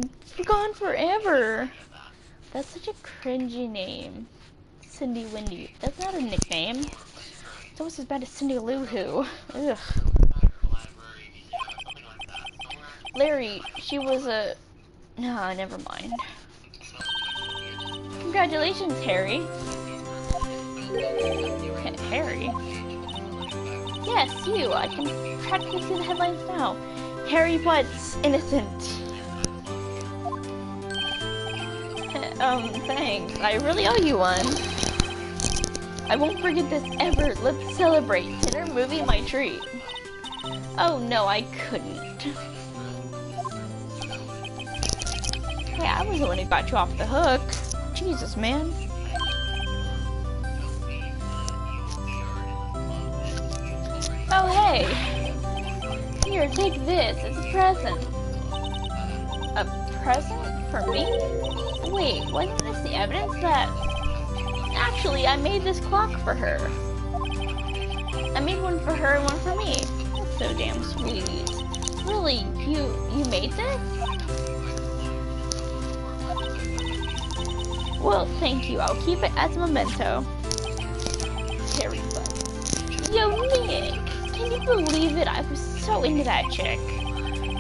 Gone forever. That's such a cringy name. Cindy Wendy. That's not a nickname. It's almost as bad as Cindy Lou Who. Ugh. Larry, she was a... Nah, never mind. Congratulations, Harry. Harry? Yes, you. I can practically see the headlines now. Harry Butts, innocent. Thanks. I really owe you one. I won't forget this ever. Let's celebrate. Dinner, movie, my treat. Oh no, I couldn't. Hey, I was the one who got you off the hook. Jesus, man. Oh, hey. Here, take this. It's a present. A present for me? Wait, wasn't this the evidence that... Actually, I made this clock for her. I made one for her and one for me. That's so damn sweet. Really? You made this? Well, thank you. I'll keep it as a memento. Terry Butt. Yo, Nick! Can you believe it? I was so into that chick.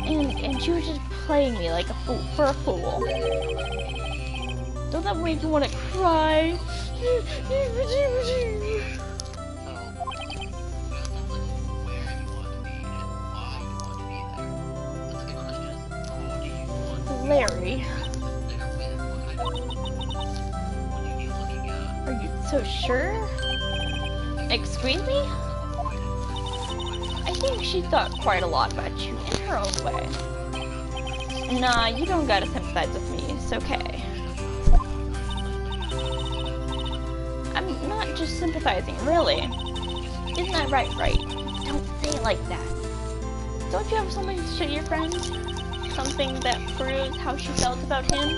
And she was just playing me like a fool for a fool. Don't that make me want to cry? Larry. Are you so sure? Excuse me? I think she thought quite a lot about you in her own way. Nah, you don't gotta sympathize with me. It's okay. I'm not just sympathizing, really. Isn't that right? Don't say it like that. Don't you have something to show your friend? Something that proves how she felt about him?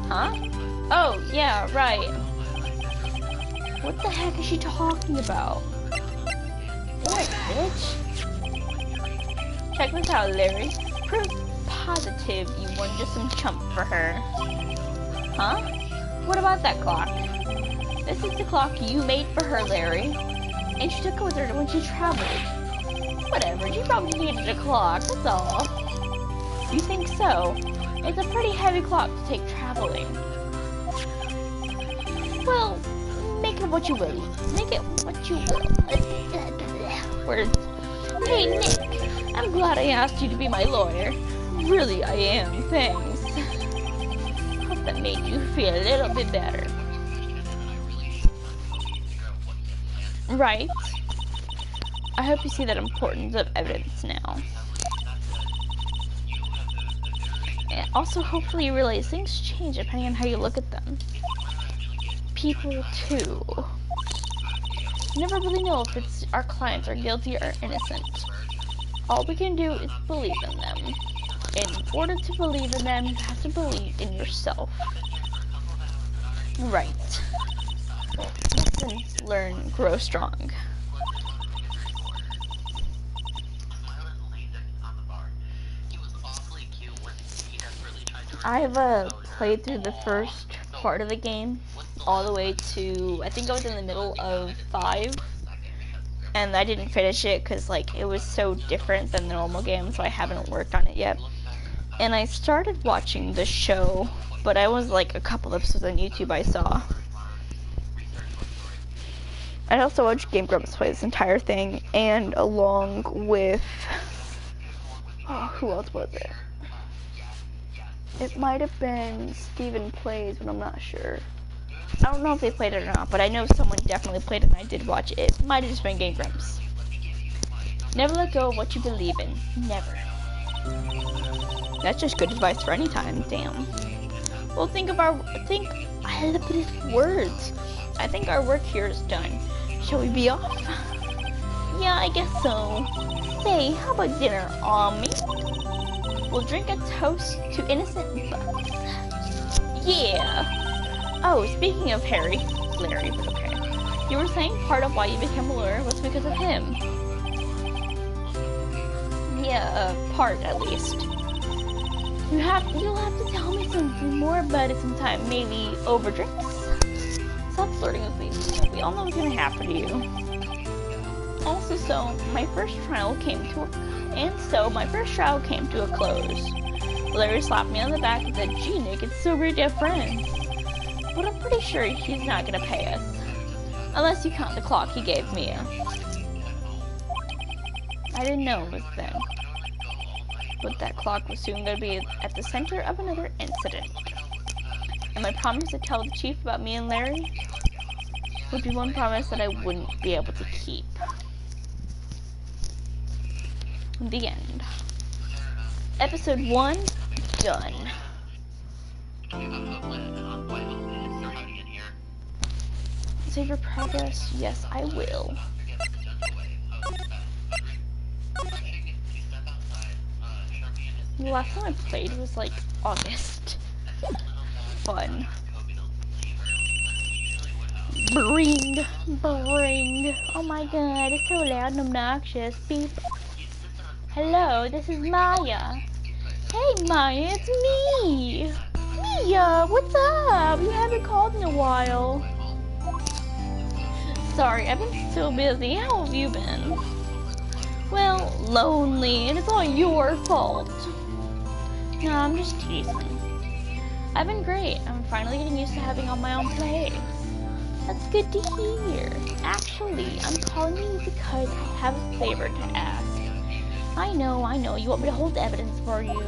Huh? Oh, yeah, right. What the heck is she talking about? What, bitch? Check this out, Larry. Proof positive you weren't just some chump for her. Huh? What about that clock? This is the clock you made for her, Larry. And she took it with her when she traveled. Whatever, you probably needed a clock, that's all. You think so? It's a pretty heavy clock to take traveling. Well, make it what you will. Make it what you will. Words. Hey, Nick, I'm glad I asked you to be my lawyer. Really, I am. Thanks. Hope that made you feel a little bit better. Right. I hope you see that importance of evidence now. And also, hopefully you realize things change depending on how you look at them. People, too. You never really know if it's our clients are guilty or innocent. All we can do is believe in them. In order to believe in them, you have to believe in yourself. Right. Lessons learned, grow strong. I've played through the first part of the game all the way to, I think I was in the middle of 5, and I didn't finish it because like it was so different than the normal game, so I haven't worked on it yet. And I started watching the show, but I was like a couple episodes on YouTube I saw. I also watched Game Grumps play this entire thing, and along with, who else was it? It might have been Steven Plays, but I'm not sure. I don't know if they played it or not, but I know someone definitely played it and I did watch it. It might have just been Game Grumps. Never let go of what you believe in. Never. That's just good advice for any time. Damn. Well, I had to put his words. I think our work here is done. Shall we be off? Yeah, I guess so. Say, how about dinner, me? We'll drink a toast to innocent butts. Yeah. Oh, speaking of Larry, but okay. You were saying part of why you became a lawyer was because of him. Yeah, part at least. You'll have to tell me something more about it sometime, maybe over drinks. Stop flirting with me. We all know what's gonna happen to you. Also, my first trial came to a close. Larry slapped me on the back and said, "Gee, Nick, it's so great to have friends." But I'm pretty sure he's not gonna pay us. Unless you count the clock he gave me. I didn't know it was then. But that clock was soon gonna be at the center of another incident. And my promise to tell the chief about me and Larry would be one promise that I wouldn't be able to keep. The end. Episode 1, done. Save your progress? Yes, I will. The last time I played was like August. Fun. Bring. Oh my god, it's so loud and obnoxious. Beep. Hello, this is Maya. Hey Maya, it's me! Mia, what's up? You haven't called in a while. Sorry, I've been so busy. How have you been? Well, lonely, and it's all your fault. No, I'm just teasing. I've been great. I'm finally getting used to having all my own place. That's good to hear. Actually, I'm calling you because I have a favor to ask. I know. You want me to hold evidence for you.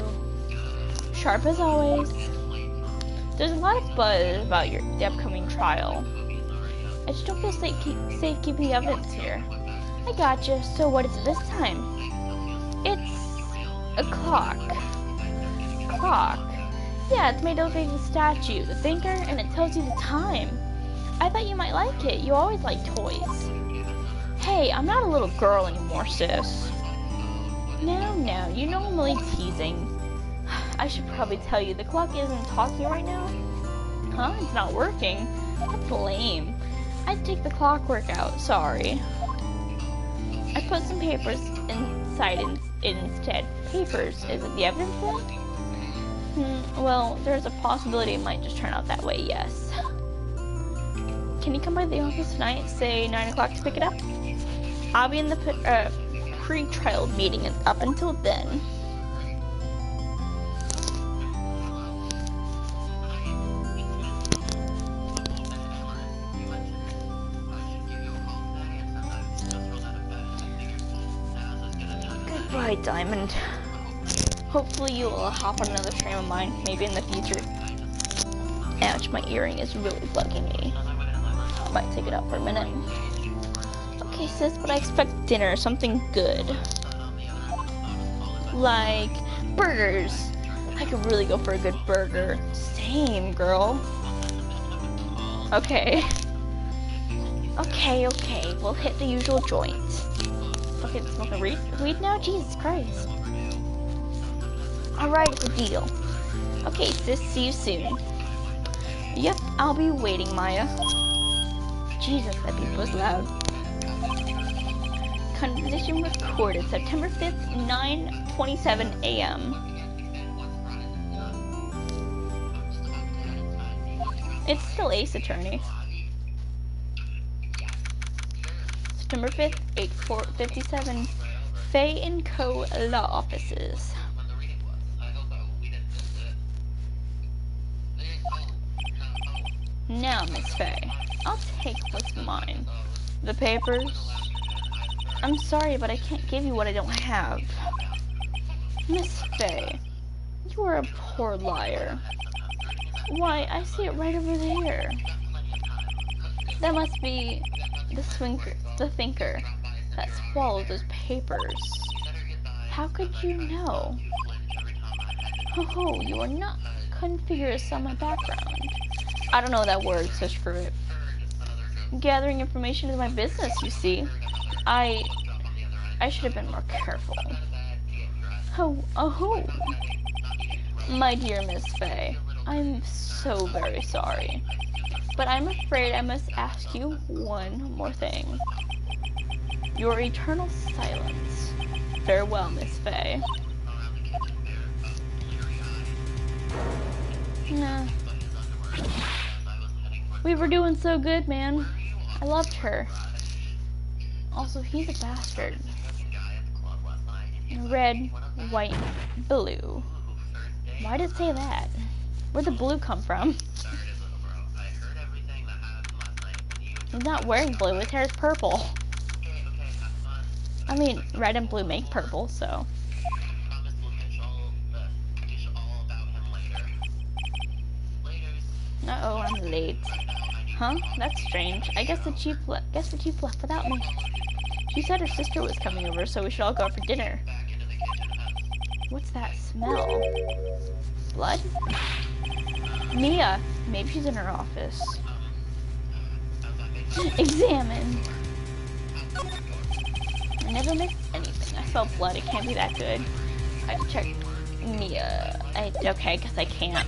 Sharp as always. There's a lot of buzz about the upcoming trial. I just don't feel safe keeping the evidence here. I gotcha. So what is it this time? It's a clock. Clock? Yeah, it's made of a statue, the thinker, and it tells you the time. I thought you might like it. You always like toys. Hey, I'm not a little girl anymore, sis. No, you're normally teasing. I should probably tell you, the clock isn't talking right now. Huh? It's not working? That's lame. I'd take the clockwork out, sorry. I put some papers inside instead. Papers? Is it the evidence then? Well, there's a possibility it might just turn out that way, yes. Can you come by the office tonight, say 9 o'clock to pick it up? I'll be in the pre-trial meeting up until then. Goodbye, Diamond. Hopefully you will hop on another stream of mine, maybe in the future. Ouch, my earring is really bugging me. I might take it out for a minute. Okay, sis, but I expect dinner, something good. Like burgers. I could really go for a good burger. Same, girl. Okay. Okay, we'll hit the usual joints. Fucking smoking weed now? Jesus Christ. Alright, it's a deal. Okay, sis, see you soon. Yep, I'll be waiting, Maya. Jesus, that beep was loud. Conversation recorded September 5th, 9:27 a.m. It's still Ace Attorney. September 5th, 8:57, Faye & Co. Law Offices. Now, Miss Faye, I'll take what's mine. The papers? I'm sorry, but I can't give you what I don't have. Miss Faye, you are a poor liar. Why, I see it right over there. That must be the thinker that swallowed those papers. How could you know? Oh, you are not. Couldn't figure out some of my background. I don't know that word, so screw it. Gathering information is my business, you see. I should have been more careful. Oh, my dear Miss Faye, I'm so very sorry. But I'm afraid I must ask you one more thing. Your eternal silence. Farewell, Miss Faye. Nah. We were doing so good, man. I loved her. Also, he's a bastard. Red, white, blue. Why did it say that? Where'd the blue come from? He's not wearing blue, his hair is purple. I mean, red and blue make purple, so. Uh-oh, I'm late. Huh? That's strange. I guess the chief left without me. She said her sister was coming over, so we should all go out for dinner. What's that smell? Blood? Mia! Maybe she's in her office. Examine! I never mixed anything. I smell blood. It can't be that good. I have to check Mia. Okay, I guess I can't.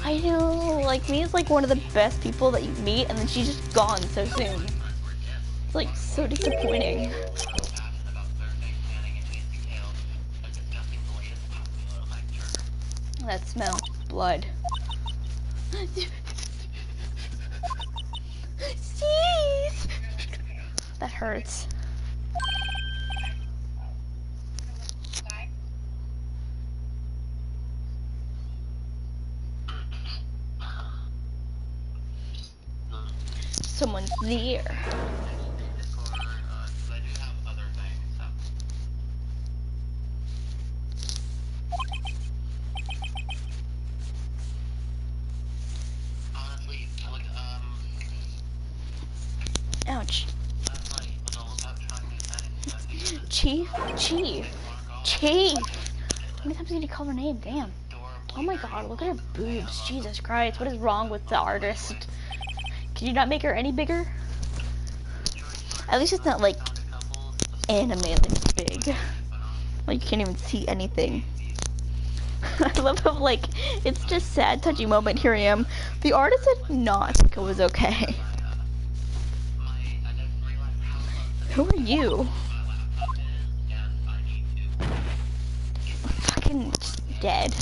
I know, like, Mia's like one of the best people that you meet, and then she's just gone so soon. It's like so disappointing. Passionate about surfing, tanning, and chasing tails, but discussing the latest popular lecture. That smell. Blood. Jeez. That hurts. Someone's there. Discord, 'cause I do have other things, so. Honestly, look, Ouch. last night was all about trying new things. Chief. Chief. Chief. How many times did he call her name? Damn. Oh my god, look at her boobs. Jesus Christ, what is wrong with the artist? Can you not make her any bigger? At least it's not like anime like big. Like you can't even see anything. I love how like it's just sad touchy moment. Here I am. The artist did not think it was okay. Who are you? Fucking dead.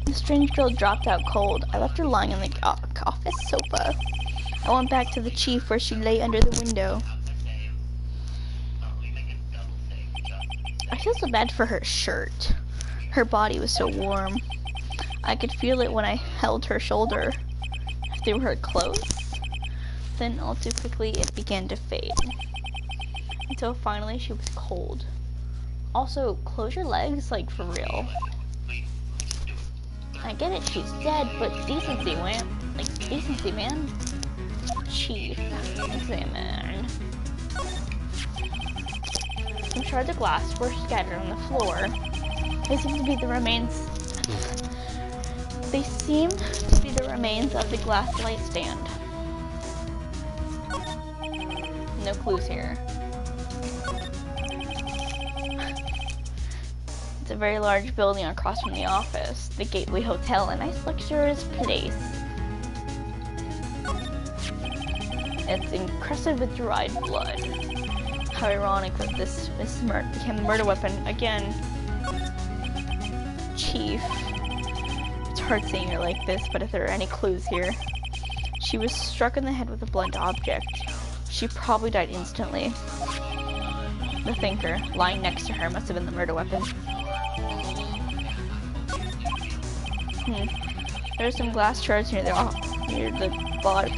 The strange girl dropped out cold. I left her lying on the office sofa. I went back to the chief where she lay under the window. I feel so bad for her shirt. Her body was so warm. I could feel it when I held her shoulder through her clothes. Then all too quickly it began to fade. Until finally she was cold. Also, close your legs, like for real. I get it, she's dead, but decency, man. Like, decency, man. Chief, examine. Some shards of glass were scattered on the floor. They seem to be the remains. They seem to be the remains of the glass light stand. No clues here. It's a very large building across from the office, the Gateway Hotel, a nice luxurious place. It's encrusted with dried blood. How ironic that this became a murder weapon again. Chief. It's hard seeing her like this, but if there are any clues here. She was struck in the head with a blunt object. She probably died instantly. The thinker, lying next to her, must have been the murder weapon. There's some glass shards near the bottom.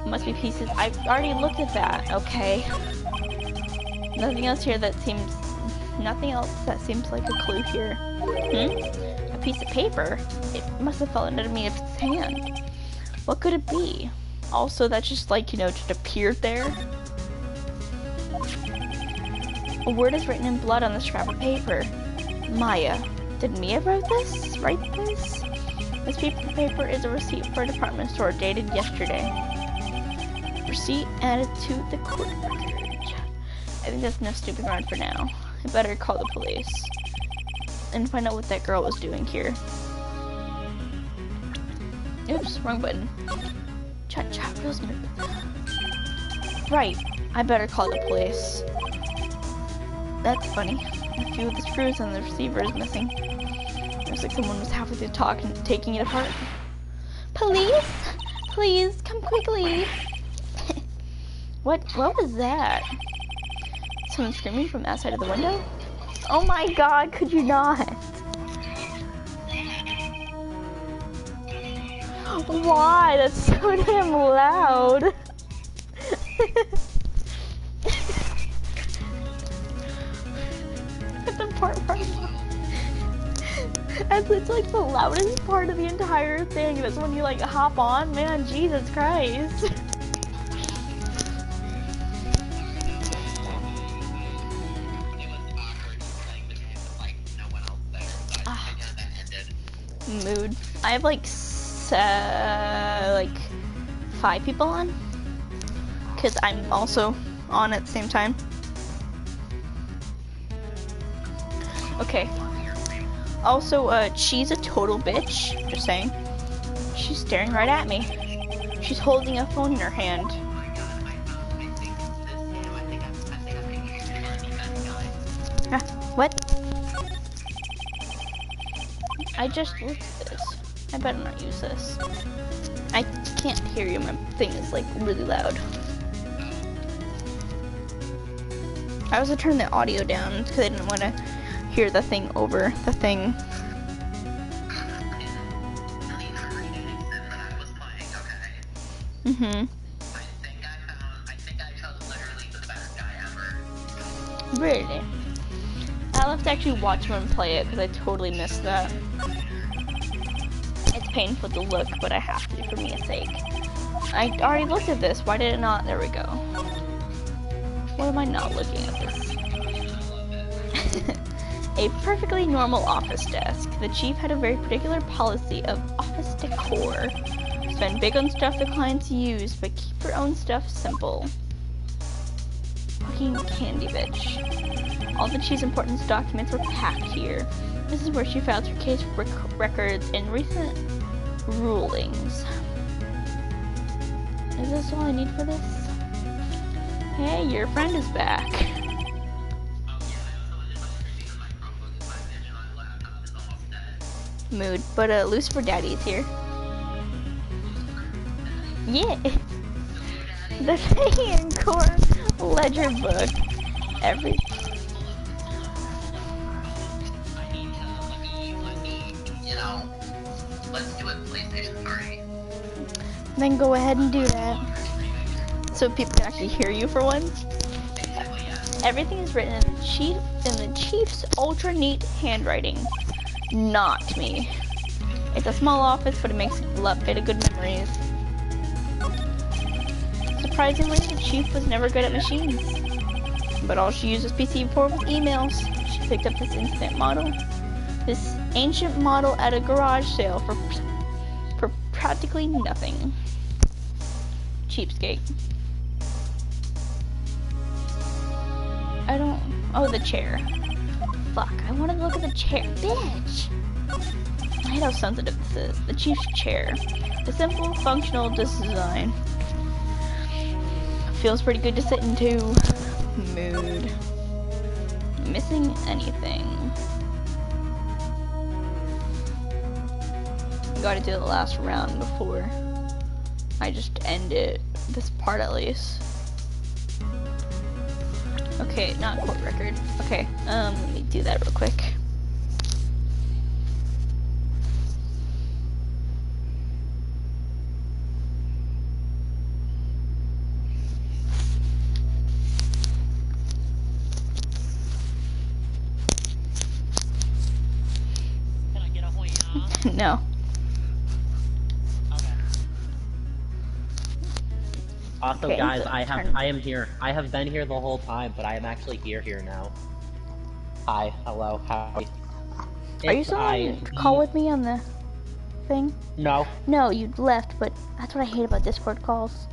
Must be pieces. I've already looked at that. Okay. Nothing else here that seems. Nothing else that seems like a clue here. A piece of paper. It must have fallen out of Mina's hand. What could it be? Also, that's just like, just appeared there. A word is written in blood on the scrap of paper. Maya. Did Mia write this? This piece of paper is a receipt for a department store dated yesterday. Receipt added to the court record. I think that's enough stupid around for now. I better call the police and find out what that girl was doing here. Oops, wrong button. Cha-cha, real smooth. Right, I better call the police. That's funny. A few of the screws on the receiver is missing. Looks like someone was halfway through the talk and taking it apart. Police? Please, come quickly. What was that? Someone screaming from outside of the window? Oh my god, could you not? Why? That's so damn loud. The part it's like the loudest part of the entire thing. That's when you like hop on, man. Jesus Christ. Mood. I have like 5 people on, because I'm also on at the same time. Okay. Also, she's a total bitch. Just saying. She's staring right at me. She's holding a phone in her hand. Oh my god, I think this Sam, I think I'm making you the best guy. What? I just looked at this. I better not use this. I can't hear you. My thing is like really loud. I also turned the audio down because I didn't want to hear the thing over the thing. Mm-hmm. I think I chose literally the best guy ever. Really? I'll have to actually watch one play it because I totally missed that. It's painful to look, but I have to for Mia's sake. I already looked at this. Why did it not? There we go. Why am I not looking at this? A perfectly normal office desk. The chief had a very particular policy of office decor. Spend big on stuff the clients use, but keep your own stuff simple. Fucking candy bitch. All the chief's important documents were packed here. This is where she filed her case records and recent rulings. Is this all I need for this? Hey, your friend is back. Mood, but Lucifer Daddy's here. Yeah. The thing in core ledger book. Every. Let's do a PlayStation party. Then go ahead and do that. So people can actually hear you for once. Basically, yes. Everything is written in the chief's ultra neat handwriting. Not me. It's a small office, but it makes a lot of good memories. Surprisingly, the chief was never good at machines. But all she used was PC for was emails. She picked up this this ancient model at a garage sale for practically nothing. Cheapskate. Oh, the chair. Fuck, I want to look at the chair. Bitch! I hate how sensitive this is. The chief's chair. The simple, functional design. Feels pretty good to sit into. Mood. Missing anything. Gotta do the last round before I just end it. This part at least. Okay, not court record. Okay, let me do that real quick. Can I get a hoya? No. Also, Okay, guys, so I am here. I have been here the whole time, but I am actually here now. Hi, hello, hi. Are you still on call with me on the thing? No. No, you left, but that's what I hate about Discord calls.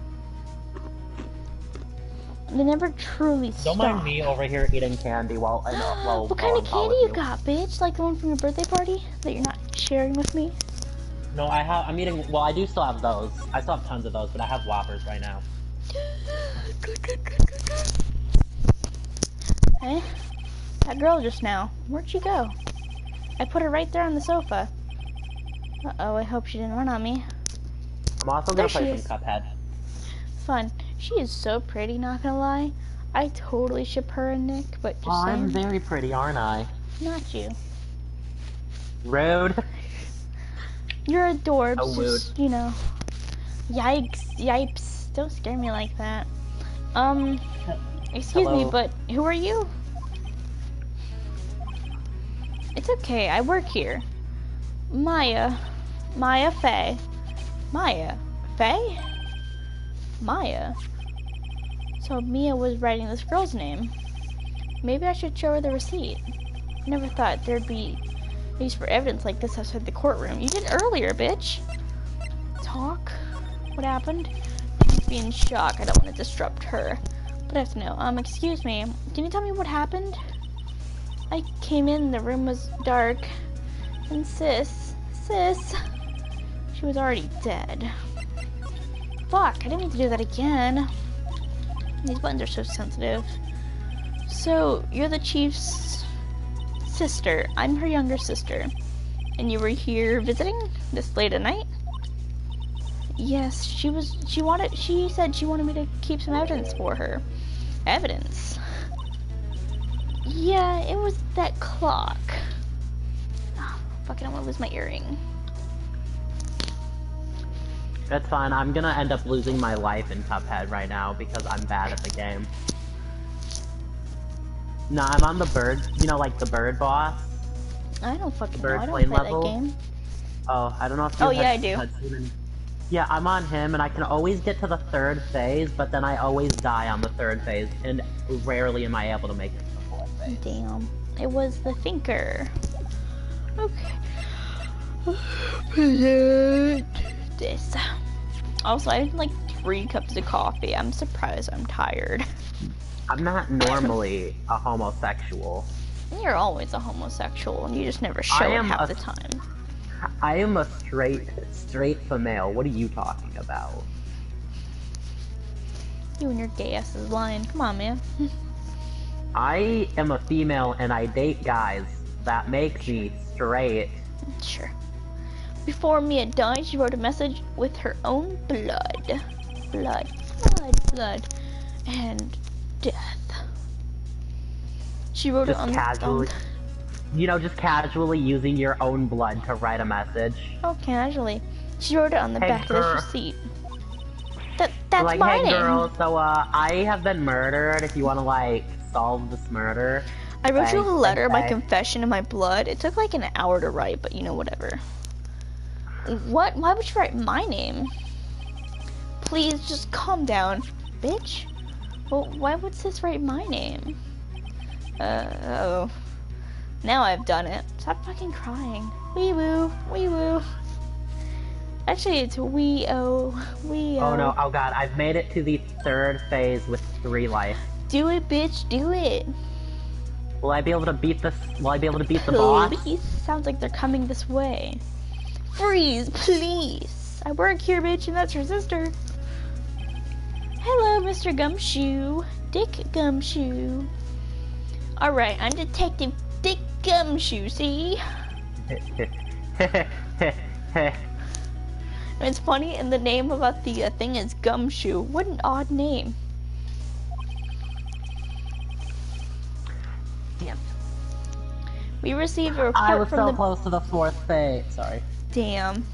They never truly stop. Don't mind me over here eating candy while I know. What kind of candy you got, bitch? Like the one from your birthday party that you're not sharing with me? No, I'm eating. Well, I do still have those. I still have tons of those, but I have Whoppers right now. Eh? That girl just now. Where'd she go? I put her right there on the sofa. Uh-oh, I hope she didn't run on me. I'm also There gonna play she some Cuphead. Fun. She is so pretty, not gonna lie. I totally ship her and Nick, but just I'm saying. very pretty, aren't I? Not you. Rude. You're adorbs, Oh, just, you know. Yikes, yipes. Don't scare me like that. Excuse me, Hello. but who are you? It's okay, I work here. Maya Faye. Maya Faye? Maya. So Mia was writing this girl's name. Maybe I should show her the receipt. Never thought there'd be use for evidence like this outside the courtroom. You did earlier, bitch. Talk? What happened? She's being shocked. I don't want to disrupt her. But I have to know. Excuse me. Can you tell me what happened? I came in, the room was dark. And sis, she was already dead. fuck, I didn't mean to do that again. These buttons are so sensitive. So, you're the chief's sister. I'm her younger sister. And you were here visiting this late at night? Yes, she said she wanted me to keep some evidence for her. Evidence? Yeah, it was that clock. Oh, fuck it, I'm gonna lose my earring. That's fine. I'm gonna end up losing my life in Cuphead right now because I'm bad at the game. No, I'm on the bird, you know, like the bird boss. I don't fucking know. Bird I don't plane play level. that game. Oh, I don't know if you Oh, yeah, I do. Yeah, I'm on him, and I can always get to the third phase, but then I always die on the third phase, and rarely am I able to make it to the fourth phase. Damn. It was the thinker. Okay. This. Also, I had like 3 cups of coffee. I'm surprised I'm tired. I'm not normally a homosexual. You're always a homosexual, and you just never show it half the time. I am a straight female. What are you talking about? You and your gay ass is lying. Come on, man. I am a female, and I date guys. That makes me straight. Sure. Before Mia died, she wrote a message with her own blood. Blood. And death. She wrote Just it on casually, you know, just casually using your own blood to write a message. Oh, casually. She wrote it on the back of this receipt. That's like, my hey name. girl, so I have been murdered. If you want to like solve this murder. I wrote you a letter, my okay. confession, and my blood. It took like an hour to write, but you know, whatever. What? Why would you write my name? Please just calm down, bitch. Well, why would sis write my name? Oh. Now I've done it. Stop fucking crying. Wee woo, wee woo. Actually, it's wee-oh, wee-oh. Oh no, oh god, I've made it to the third phase with 3 life. Do it, bitch, do it. Will I be able to beat this? Will I be able to beat the boss? Please, sounds like they're coming this way. Freeze, please. I work here, bitch, and that's your sister. Hello, Mr. Gumshoe. Dick Gumshoe. Alright, I'm Detective Dick Gumshoe, see? And it's funny, and the name about the thing is Gumshoe. What an odd name. Damn. We received a report I was from so the... close to the 4th phase. Sorry. Damn.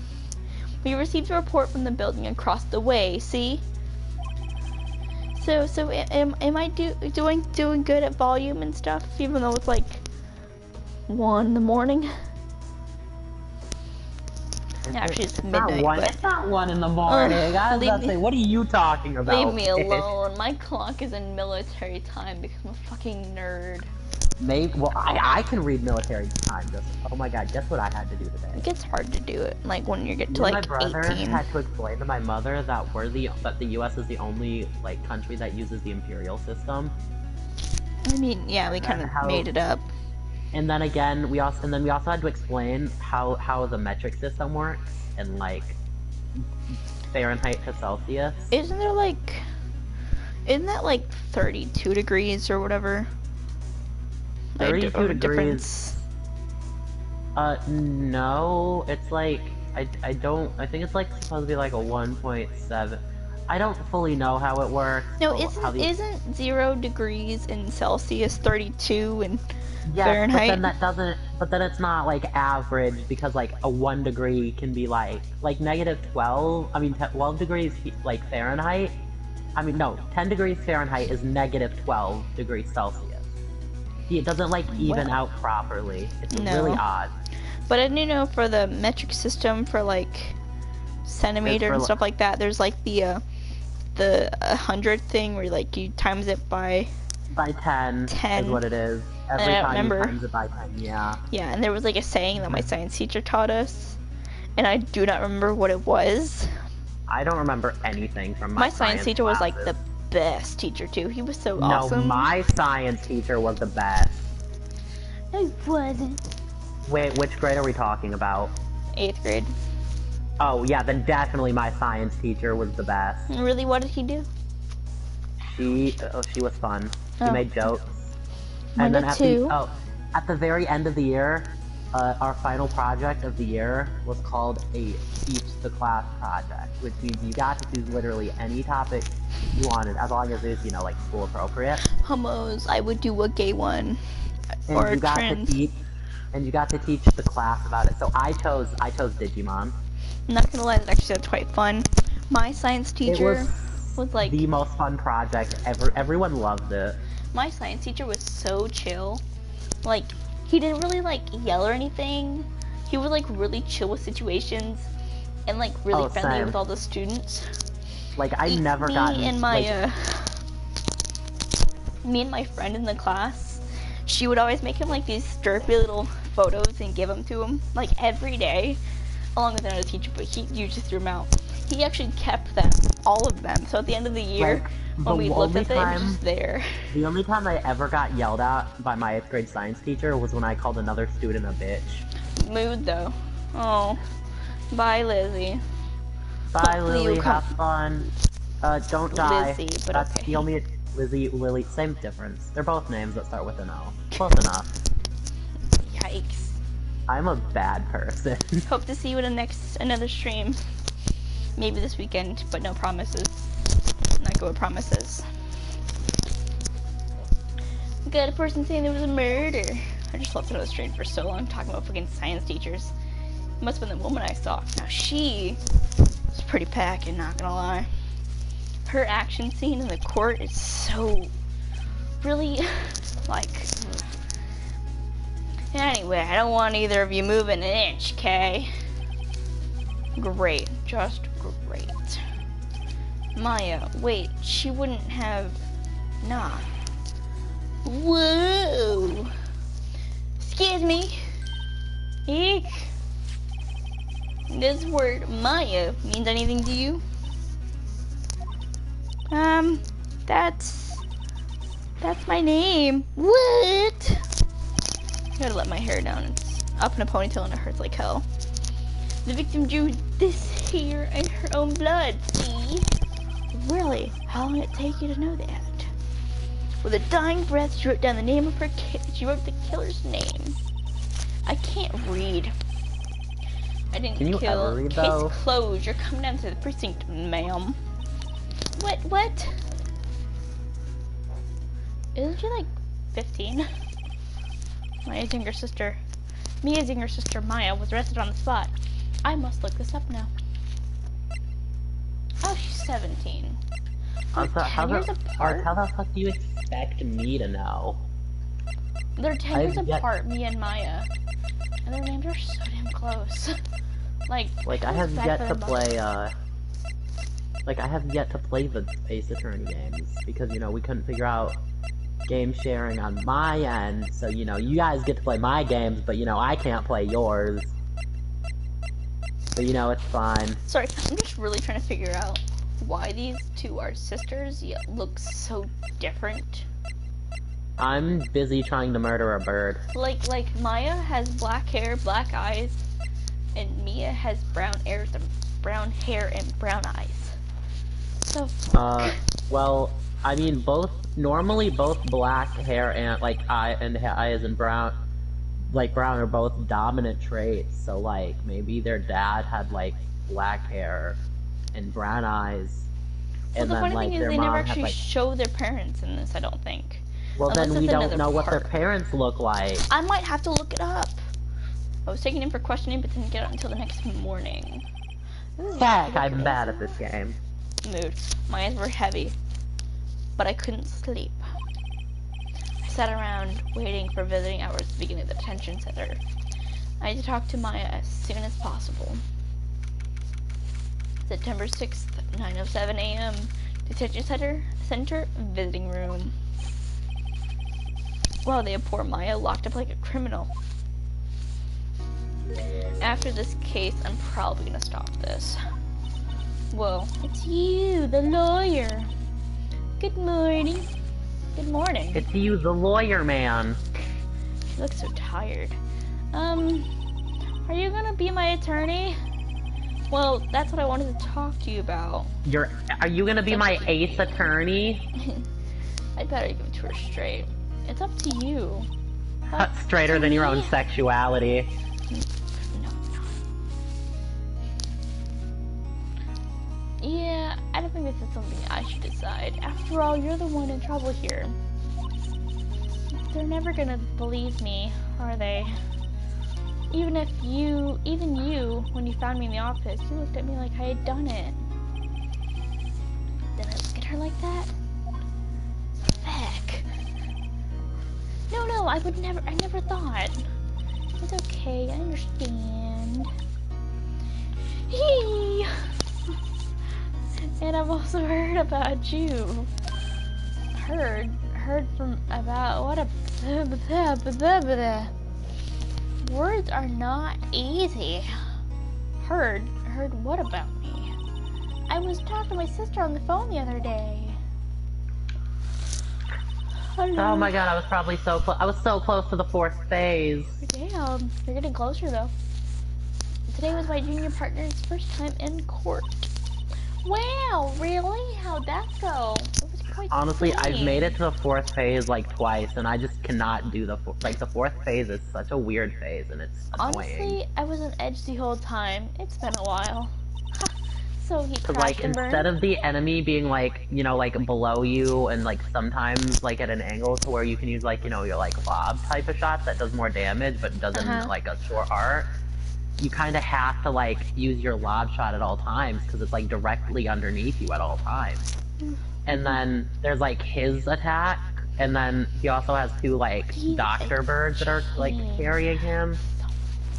We received a report from the building across the way, see? So am I doing good at volume and stuff, even though it's like 1 in the morning? Actually, it's midnight. It's not 1 in the morning. I was about to say, what are you talking about? Leave me alone. My clock is in military time because I'm a fucking nerd. Maybe. Well, I can read military time. Just, oh my god, guess what I had to do today? It gets hard to do it, like when you get to My like brother 18. had to explain to my mother that that the U.S. is the only like country that uses the imperial system. I mean, yeah, we kind of made it up. And then again, we also had to explain how the metric system works and like Fahrenheit to Celsius. Isn't that like 32 degrees or whatever? 32 degrees. No, it's like I think it's like supposed to be like a 1.7. I don't fully know how it works. No, isn't 0 degrees in Celsius 32 in Fahrenheit? But then that doesn't. But then it's not like average because like a 1 degree can be like negative 12. I mean 12 degrees like Fahrenheit. I mean no, 10 degrees Fahrenheit is negative 12 degrees Celsius. See, it doesn't like even out properly. It's really odd. But I do know for the metric system for like centimeter and stuff like that, there's like the 100 thing where like you times it by 10 is what it is. Every time you times it by 10, yeah. Yeah, and there was like a saying that my science teacher taught us, and I do not remember what it was. I don't remember anything from my science teacher classes. was like the best teacher too. He was so awesome. No, my science teacher was the best. I wasn't. Wait, which grade are we talking about? 8th grade. Oh yeah, then definitely my science teacher was the best. Really, what did he do? She was fun. She Oh. made jokes. Mine And then did at too. at the very end of the year, our final project of the year was called a teach the class project, which means you got to choose literally any topic you wanted, as long as it was, you know, like school appropriate. Homos, I would do a gay one. And Or you got trans. to teach, and you got to teach the class about it. So I chose Digimon. I'm not gonna lie, that actually sounds quite fun. My science It teacher was like, the most fun project ever. Everyone loved it. my science teacher was so chill. Like, he didn't really like yell or anything. He was like really chill with situations and like really friendly same. with all the students. Like I never got me and my friend in the class, she would always make him like these derpy little photos and give them to him like every day, along with another teacher, but he usually threw them out. He actually kept them, all of them. So at the end of the year, Like, when we looked at them, it was just there. The only time I ever got yelled at by my 8th grade science teacher was when I called another student a bitch. Mood though. Oh, bye Lizzie. Bye, Hopefully Lily. you Have fun. Don't die. Lizzie, but That's okay. the only Lily. Same difference. They're both names that start with an O. Close enough. Yikes. I'm a bad person. Hope to see you in another stream. Maybe this weekend, but no promises. Not good with promises. Got a person saying there was a murder. I just left another stream for so long talking about freaking science teachers. Must have been the woman I saw. Now she was pretty packing, not gonna lie. Her action scene in the court is so really like. Anyway, I don't want either of you moving an inch, okay? Great, just great. Maya, wait, she wouldn't have. Nah. Whoa! Excuse me. Eek. This word Maya means anything to you? That's my name. What? I gotta let my hair down. It's up in a ponytail and it hurts like hell. The victim drew this here in her own blood, see? Really? How long did it take you to know that? With a dying breath, she wrote down the name of her she wrote the killer's name. I can't read. I didn't Can you kill. ever read, Case though? closed. You're coming down to the precinct, ma'am. What? Isn't she like 15? Mia's younger sister Maya was arrested on the spot. I must look this up now. Oh, she's 17. They're 10 years apart. How the fuck do you expect me to know? They're 10 years apart, me and Maya. And their names are so damn close. Like I have yet to play, I have yet to play the Ace Attorney games, because, you know, we couldn't figure out game sharing on my end, so, you know, you guys get to play my games, but, you know, I can't play yours. But, you know, it's fine. Sorry, I'm just really trying to figure out why these two are sisters yet look so different. I'm busy trying to murder a bird. Like Maya has black hair, black eyes, and Mia has brown hair and brown eyes. So. Well, I mean, normally both black hair and eyes and brown are both dominant traits. So like maybe their dad had like black hair and brown eyes, and well, the then funny like thing is their they mom never had actually like. show their parents in this. I don't think. Well, Unless then we it's don't another know what their part. parents look like. I might have to look it up. I was taken in for questioning, but didn't get out until the next morning. Ooh, Heck, I'm bad at this game. Mood. My eyes were heavy, but I couldn't sleep. I sat around waiting for visiting hours to begin at the detention center. I had to talk to Maya as soon as possible. September 6th, 9:07 a.m. Detention center visiting room. Wow, they have poor Maya locked up like a criminal. After this case, I'm probably gonna stop this. Whoa, it's you, the lawyer. Good morning. Good morning. It's you, the lawyer man. You look so tired. Are you gonna be my attorney? Well, that's what I wanted to talk to you about. Are you gonna be my ace attorney? I'd better give it to her straight. It's up to you. Cut straighter than your own sexuality. No, no. Yeah, I don't think this is something I should decide. After all, you're the one in trouble here. They're never gonna believe me, are they? Even you, when you found me in the office, you looked at me like I had done it. Did I look at her like that? Heck. No, I never thought. It's okay, I understand. Hee! And I've also heard about you. Heard from about what a words are not easy. Heard what about me? I was talking to my sister on the phone the other day. Hello. Oh my god, I was probably so close. I was so close to the 4th phase. Damn, you're getting closer though. Today was my junior partner's first time in court. Wow, really? How'd that go? It was quite Honestly, funny. I've made it to the 4th phase like twice, and I just cannot do the the 4th phase is such a weird phase, and it's annoying. Honestly, I was on edge the whole time. It's been a while. So he Cause crashed like and burned. instead of the enemy being like, you know, like below you and like sometimes like at an angle to where you can use like, you know, your like lob type of shots that does more damage but doesn't like a short arc, you kind of have to like use your lob shot at all times because it's like directly underneath you at all times. And then there's like his attack, and then he also has 2 like doctor birds that are like carrying him.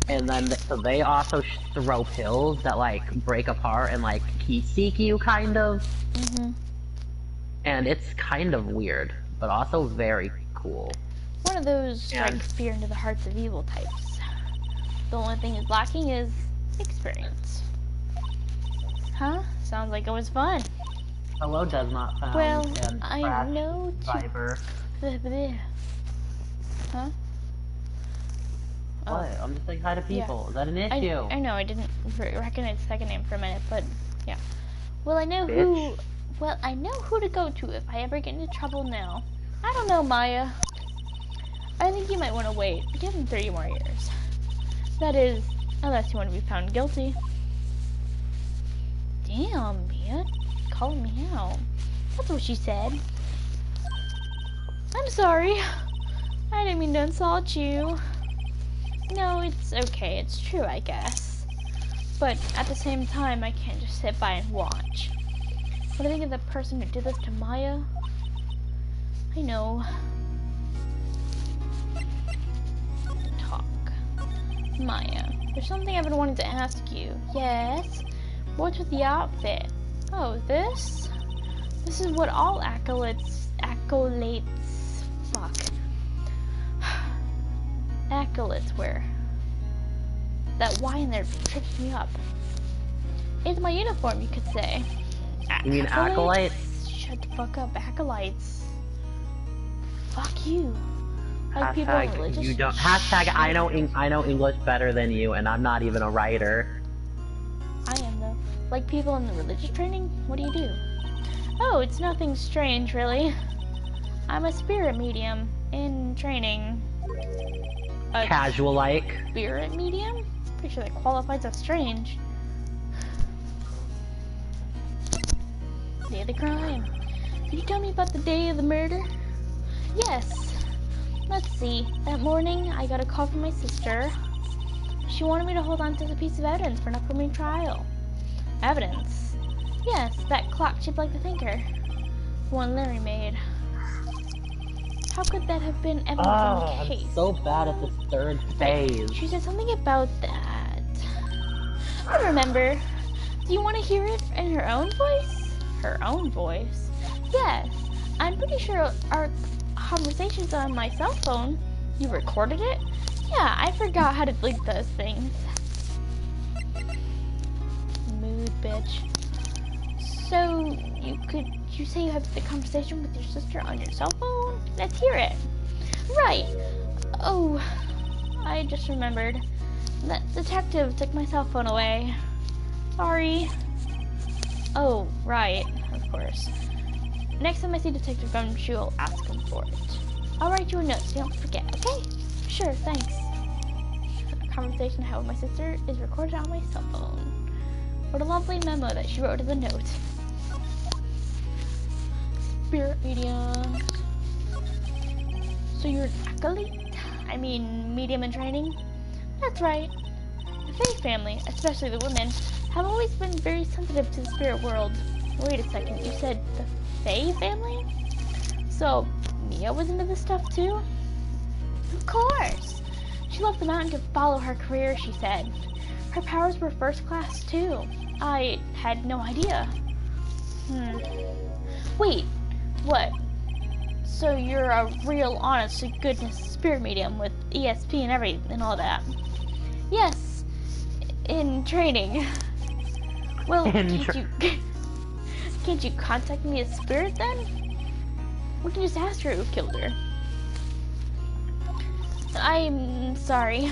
And then so they also throw pills that like break apart and like heat seek you kind of. And it's kind of weird, but also very cool. One of those strike fear into the hearts of evil types. The only thing is lacking is experience. Huh? Sounds like it was fun. Hello does not found. Well, and I crash know driver. Huh? What? I'm just saying hi to people. Is that an issue? I know, I didn't recognize the second name for a minute, but yeah. Well, I know Bitch. I know who to go to if I ever get into trouble now. I don't know, Maya. I think you might want to wait. Give him 30 more years. That is, unless you want to be found guilty. Damn, man. Calling me out. That's what she said. I'm sorry. I didn't mean to insult you. No, it's okay. It's true, I guess. But at the same time, I can't just sit by and watch. What do you think of the person who did this to Maya? I know. Talk. Maya, there's something I've been wanting to ask you. Yes? What's with the outfit? Oh, this? This is what all accolades, fuck. Accolades wear. That Y in there trips me up. It's my uniform, you could say. You mean acolytes? Shut the fuck up, acolytes. Fuck you. Like people in Hashtag religious. you don't. Hashtag I know English better than you, and I'm not even a writer. I am though. Like people in the religious training? What do you do? Oh, it's nothing strange, really. I'm a spirit medium in training. A Casual like. spirit medium? Pretty sure that qualifies as strange. Day of the crime. Can you tell me about the day of the murder? Yes. Let's see. That morning, I got a call from my sister. She wanted me to hold on to the piece of evidence for an upcoming trial. Evidence? Yes, that clock shaped like the thinker. The one Larry made. How could that have been evidence in the case? I'm so bad at this 3rd phase. She said something about that. I remember. Do you want to hear it in her own voice? Her own voice? Yes. I'm pretty sure our conversation's on my cell phone. You recorded it? Yeah, I forgot how to delete those things. Mood, bitch. So, you say you have the conversation with your sister on your cell phone? Let's hear it. Right. Oh, I just remembered. That detective took my cell phone away. Sorry. Oh, right. Of course. Next time I see Detective Gumshoe, I'll ask him for it. I'll write you a note so you don't forget, okay? Sure, thanks. A conversation I had with my sister is recorded on my cell phone. What a lovely memo that she wrote in the note. Spirit mediums. So you're an acolyte? I mean, medium in training? That's right. The Fae family, especially the women, have always been very sensitive to the spirit world. Wait a second, you said the Fae family? So, Mia was into this stuff too? Of course! She left the mountain to follow her career, she said. Her powers were first class too. I had no idea. Wait, what? So you're a real honest to goodness spirit medium with ESP and everything and all that? Yes, in training. Well, can't you contact me as spirit then? We can just ask her who killed her. I'm sorry.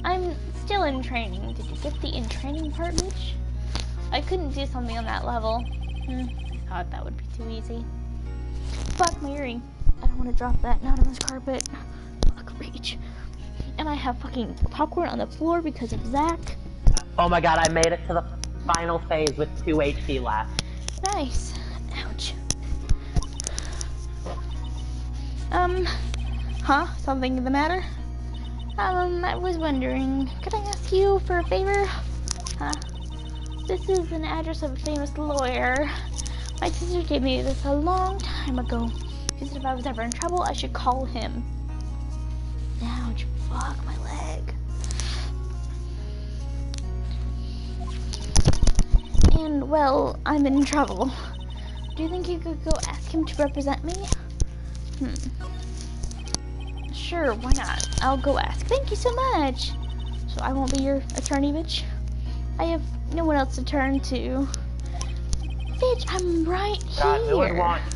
I'm still in training. Did you get the in training part, Mitch? I couldn't do something on that level. I thought that would be too easy. Fuck my earring. I don't want to drop that, not on this carpet. Fuck, reach. And I have fucking popcorn on the floor because of Zach. Oh my god, I made it to the final phase with 2 HP left. Nice. Ouch. Something the matter? I was wondering, could I ask you for a favor? This is an address of a famous lawyer. My sister gave me this a long time ago. She said if I was ever in trouble, I should call him. Ouch, fuck my leg. And, well, I'm in trouble. Do you think you could go ask him to represent me? Sure, why not? I'll go ask. Thank you so much. So I won't be your attorney, bitch? I have no one else to turn to. Bitch, I'm right here. God, who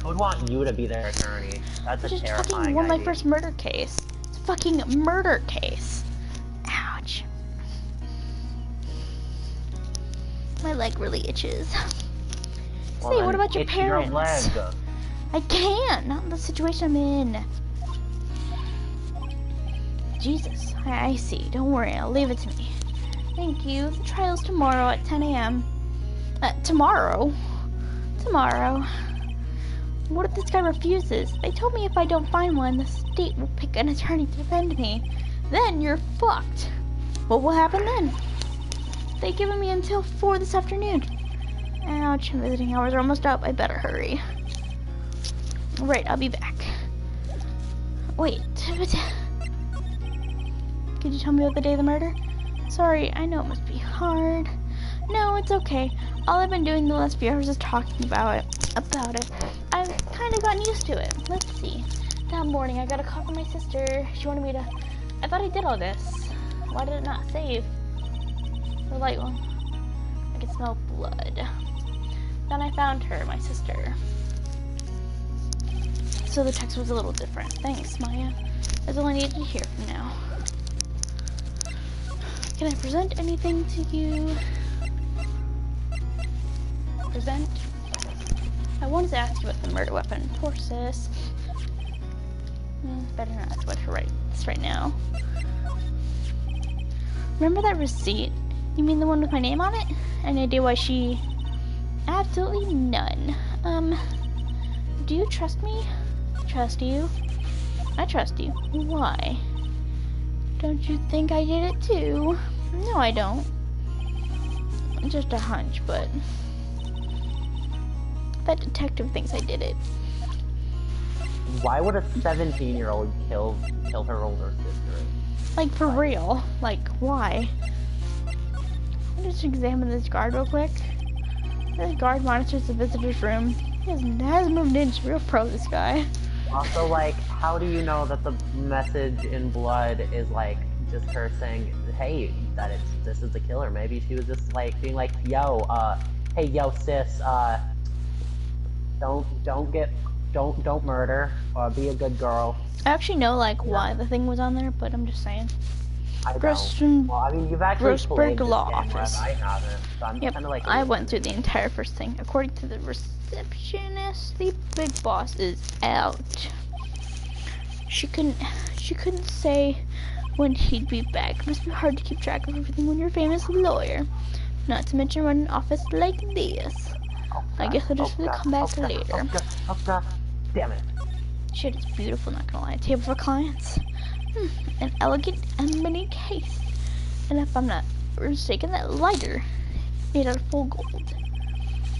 would want you to be their attorney? That's a just terrifying fucking won my idea. first murder case. It's a fucking murder case. Ouch. My leg really itches. Well, Say, what about your itch parents? Your leg. I can't. Not in the situation I'm in. Jesus, I see. Don't worry, I'll leave it to me. Thank you. The trial's tomorrow at 10 a.m. Tomorrow? Tomorrow. What if this guy refuses? They told me if I don't find one, the state will pick an attorney to defend me. Then you're fucked. What will happen then? They've given me until 4 this afternoon. Ouch, visiting hours are almost up. I better hurry. Right, I'll be back. Wait, could you tell me about the day of the murder? Sorry, I know it must be hard. No, it's okay. All I've been doing the last few hours is talking about it. I've kind of gotten used to it. Let's see. That morning, I got a call from my sister. She wanted me to... I thought I did all this. Why did it not save? The light one. I could smell blood. Then I found her, my sister. So the text was a little different. Thanks, Maya. That's all I needed to hear from now. Can I present anything to you? Present? I wanted to ask you about the murder weapon. Poor sis. Better not ask about her right now. Remember that receipt? You mean the one with my name on it? Any idea why she... Absolutely none. Do you trust me? Trust you? I trust you. Why? Don't you think I did it too? No, I don't. Just a hunch, but... That detective thinks I did it. Why would a 17-year-old kill her older sister? Like, for real. Like, why? I'll just examine this guard real quick. This guard monitors the visitor's room. He has moved in. He's real pro, this guy. Also, like, how do you know that the message in blood is, like, just her saying, hey, that this is the killer? Maybe she was just, like, being like, yo, hey, yo, sis, don't murder, be a good girl. I actually know, like, why the thing was on there, but I'm just saying. I don't. Grossman, Well, I mean, you've actually Grossberg played this Law game, whereas Office. I haven't, so I'm Yep, kind of like. I went through the entire first thing. According to the receptionist, the big boss is out. She couldn't say when he'd be back. It must be hard to keep track of everything when you're a famous lawyer. Not to mention run an office like this. I guess I'll just really come back later. Damn it. Shit, it's beautiful, not gonna lie. Table for clients. An elegant ebony case. And if I'm not mistaken, that lighter made out of full gold.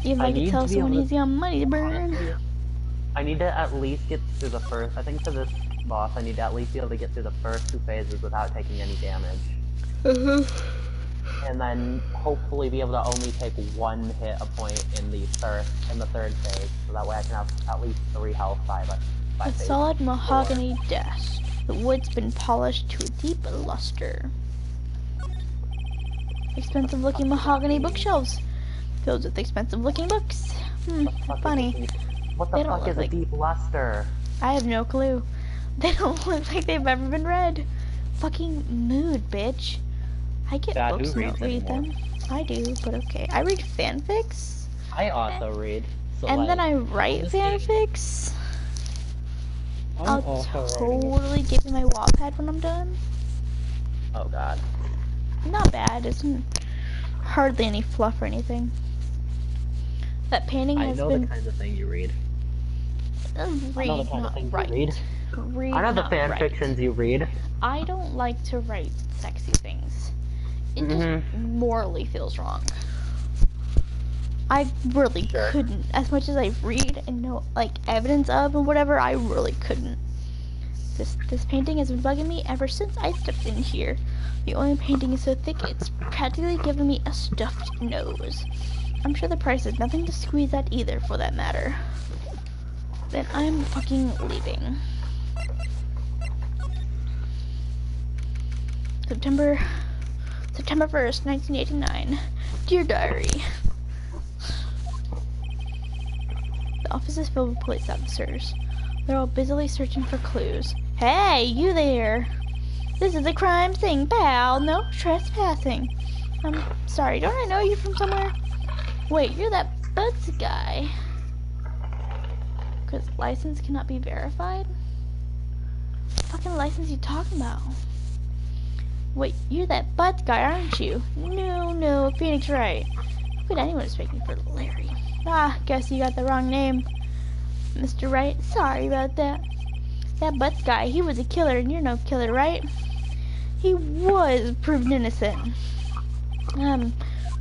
Even I can tell someone he's got money to burn. I need to at least get through the first. I think for this boss, I need to at least be able to get through the first 2 phases without taking any damage. And then hopefully be able to only take 1 hit a point in the third phase, so that way I can have at least 3 health by A phase solid mahogany 4. desk. The wood's been polished to a deep luster. Expensive looking mahogany bookshelves filled with expensive looking books. Funny. What the They don't fuck look is like- a deep luster? I have no clue. They don't look like they've ever been read. Fucking mood, bitch. I get God, books who and don't reads read them. I do, but okay. I read fanfics, I also read. So and like, then I write this game- fanfics. I'm I'll also writing. totally give you my Wattpad when I'm done. Oh god. Not bad. Isn't hardly any fluff or anything. That painting I has know been the kind of thing you read. read, I know the kind of not things write. you read. Read, I know the not fan write. fictions you read. I don't like to write sexy things. It just morally feels wrong. I really couldn't. As much as I read and know like evidence of and whatever, I really couldn't. This painting has been bugging me ever since I stepped in here. The oil painting is so thick it's practically giving me a stuffed nose. I'm sure the price is nothing to squeeze at either, for that matter. Then I'm fucking leaving. September 1st, 1989. Dear Diary. The office is filled with police officers. They're all busily searching for clues. Hey, you there! This is a crime scene, pal. No trespassing. I'm sorry, don't I know you from somewhere? Wait, you're that Buds guy. Because license cannot be verified? What fucking license you talking about? Wait, you're that Buds guy, aren't you? No, Phoenix Wright. How could anyone mistake me for Larry? Ah, guess you got the wrong name. Mr. Wright, sorry about that. That Buds guy, he was a killer, and you're no killer, right? He was proven innocent.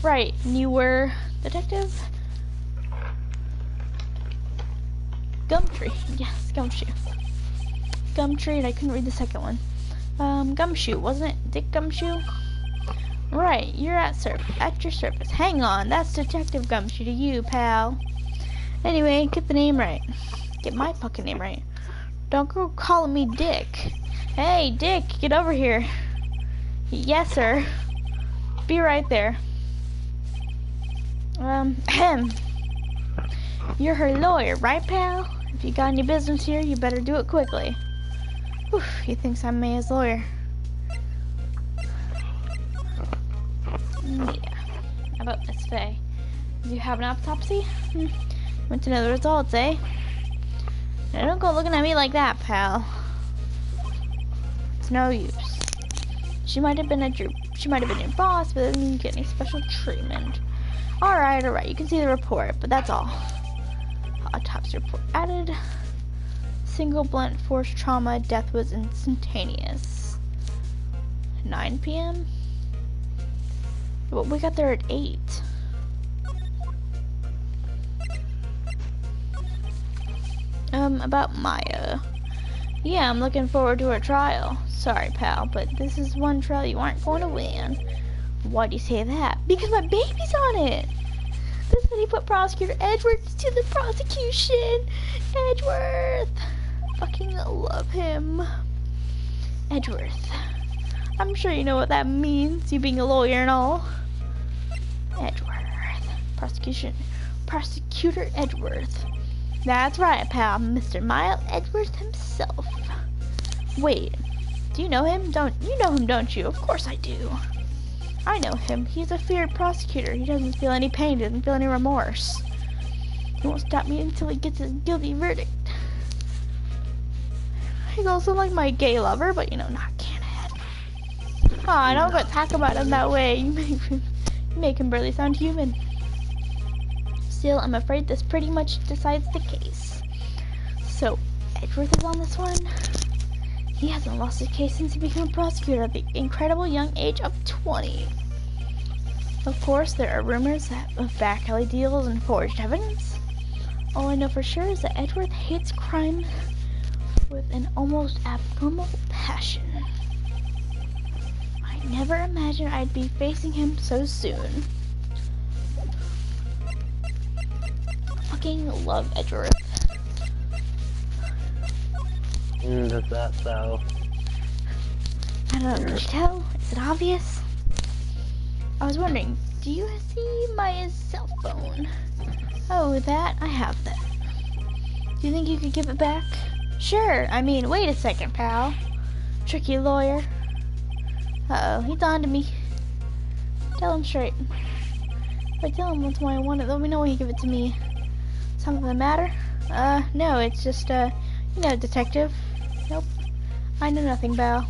Right, and you were detective? Gumtree, yes, Gumshoe. Gumtree, and I couldn't read the second one. Gumshoe, wasn't it? Dick Gumshoe? Right, you're at your service. Hang on, that's Detective Gumshoe to you, pal. Anyway, get the name right. Get my fucking name right. Don't go calling me Dick. Hey, Dick, get over here. Yes, sir. Be right there. You're her lawyer, right, pal? If you got any business here, you better do it quickly. Whew, he thinks I'm Maya's lawyer. Yeah. How about Miss Faye? Do you have an autopsy? Want to know the results, eh? Now don't go looking at me like that, pal. It's no use. She might have been your boss, but that doesn't mean you get any special treatment. Alright, you can see the report, but that's all. Autopsy report added. Single blunt force trauma, death was instantaneous. 9 p.m.? Well, we got there at 8. About Maya. Yeah, I'm looking forward to her trial. Sorry, pal, but this is one trial you aren't going to win. Why do you say that? Because my baby's on it! This is when he put Prosecutor Edwards to the prosecution! Edworth! Fucking love him. Edworth. I'm sure you know what that means, you being a lawyer and all. Edworth. Prosecutor Edworth. That's right, pal. Mr. Miles Edwards himself. Wait, do Do you know him? You know him, don't you? Of course I do. I know him. He's a feared prosecutor. He doesn't feel any pain, doesn't feel any remorse. He won't stop me until he gets his guilty verdict. He's also like my gay lover, but not canon. Aw, don't go talk about him that way. You make him barely sound human. Still, I'm afraid this pretty much decides the case. So, Edgeworth is on this one. He hasn't lost his case since he became a prosecutor at the incredible young age of 20. Of course, there are rumors of back alley deals and forged evidence. All I know for sure is that Edgeworth hates crime with an almost abnormal passion. I never imagined I'd be facing him so soon. Fucking love Edgeworth. Is that so? I don't know, did you tell? Is it obvious? I was wondering, do you see my cell phone? Oh, that? I have that. Do you think you could give it back? Sure, I mean, wait a second, pal. Tricky lawyer. Uh-oh, he's on to me. Tell him straight. If I tell him that's why I want it, let me know when he give it to me. Something the matter? No, it's just, detective. Nope. I know nothing, pal.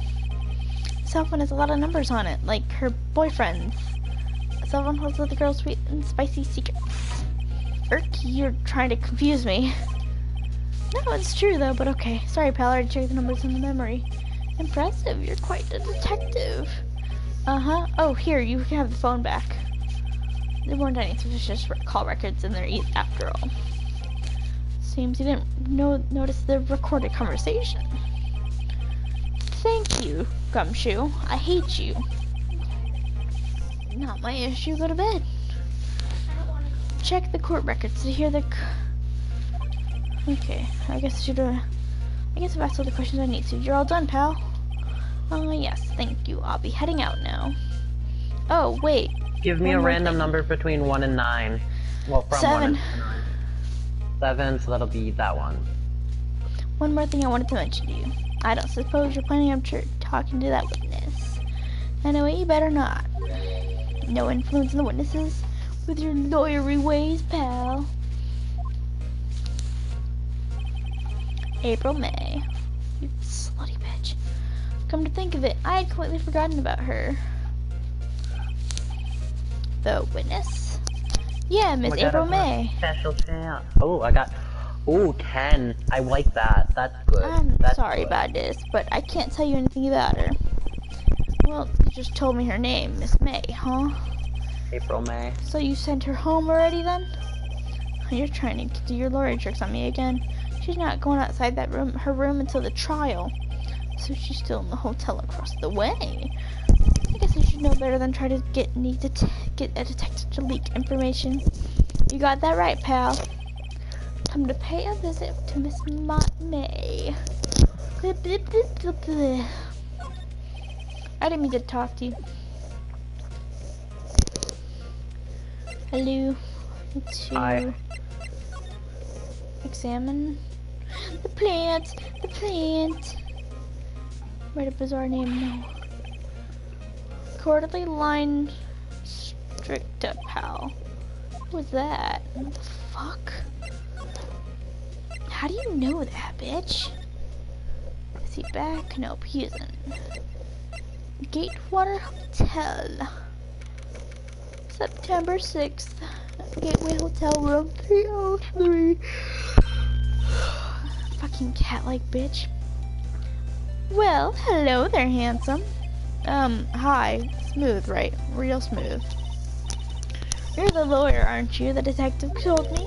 Cell phone has a lot of numbers on it, like her boyfriend's. Cell phone holds the girl's sweet and spicy secrets. You're trying to confuse me. No, it's true though, but okay. Sorry, pal, I already checked the numbers in the memory. Impressive, you're quite a detective. Uh-huh. Oh, here, you can have the phone back. There weren't any suspicious call records in there after all. Seems you didn't notice the recorded conversation. Thank you, Gumshoe. I hate you. Not my issue, go to bed. Check the court records to hear the... Okay, I guess I've asked all the questions I need to. You're all done, pal. Yes, thank you. I'll be heading out now. Oh, wait. Give me a random number between 1 and 9. Well, from 7. 1 and 9. 7, so that'll be that one. One more thing I wanted to mention to you. I don't suppose you're planning on talking to that witness. Anyway, you better not. No influence in the witnesses with your lawyery ways, pal. April May. You slutty bitch. Come to think of it, I had completely forgotten about her. The witness? Yeah, Miss April May. Special chance. Oh, I got... Oh, 10. I like that. That's good. I'm That's sorry good. about this, but I can't tell you anything about her. Well, you just told me her name, Miss May, huh? April May. So you sent her home already then? You're trying to do your lawyer tricks on me again. She's not going outside her room until the trial. So she's still in the hotel across the way. I guess I should know better than try to get a detective to leak information. You got that right, pal. Time to pay a visit to Miss May. I didn't mean to talk to you. Hello. Hi. Examine the plant. The plant. Write a bizarre name. No. Quarterly line stricta, pal. What was that? What the fuck? How do you know that, bitch? Is he back? Nope, he isn't. Gatewater Hotel. September 6th. Gateway Hotel room 303. Fucking cat-like bitch. Well, hello there, handsome. Hi. Smooth, right? Real smooth. You're the lawyer, aren't you? The detective told me.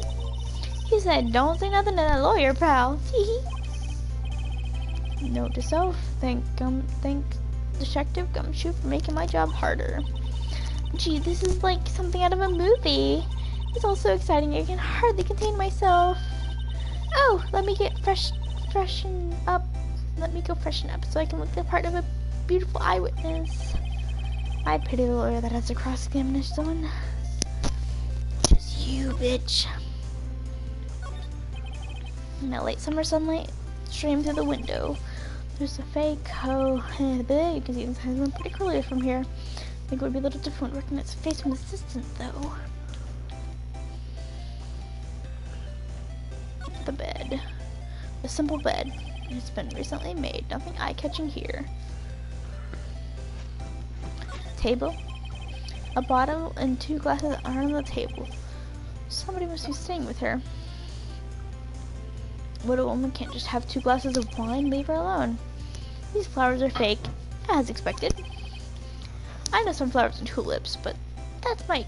He said, don't say nothing to that lawyer, pal. Tee-hee. Note to self. Thank Detective Gumshoe for making my job harder. Gee, this is like something out of a movie. It's all so exciting I can hardly contain myself. Oh, let me get freshen up. Let me go freshen up so I can look the part of a beautiful eyewitness. I pity the lawyer that has to cross-examine someone. Just you, bitch. Now, late summer sunlight streamed through the window. There's a fake hoe. You can see inside one pretty clearly from here. I think it would be a little different working its face from the distance, though. The bed. A simple bed. It's been recently made. Nothing eye-catching here. Table. A bottle and 2 glasses are on the table. Somebody must be staying with her. What a woman can't just have 2 glasses of wine? Leave her alone. These flowers are fake, as expected. I know sunflowers and tulips, but that's my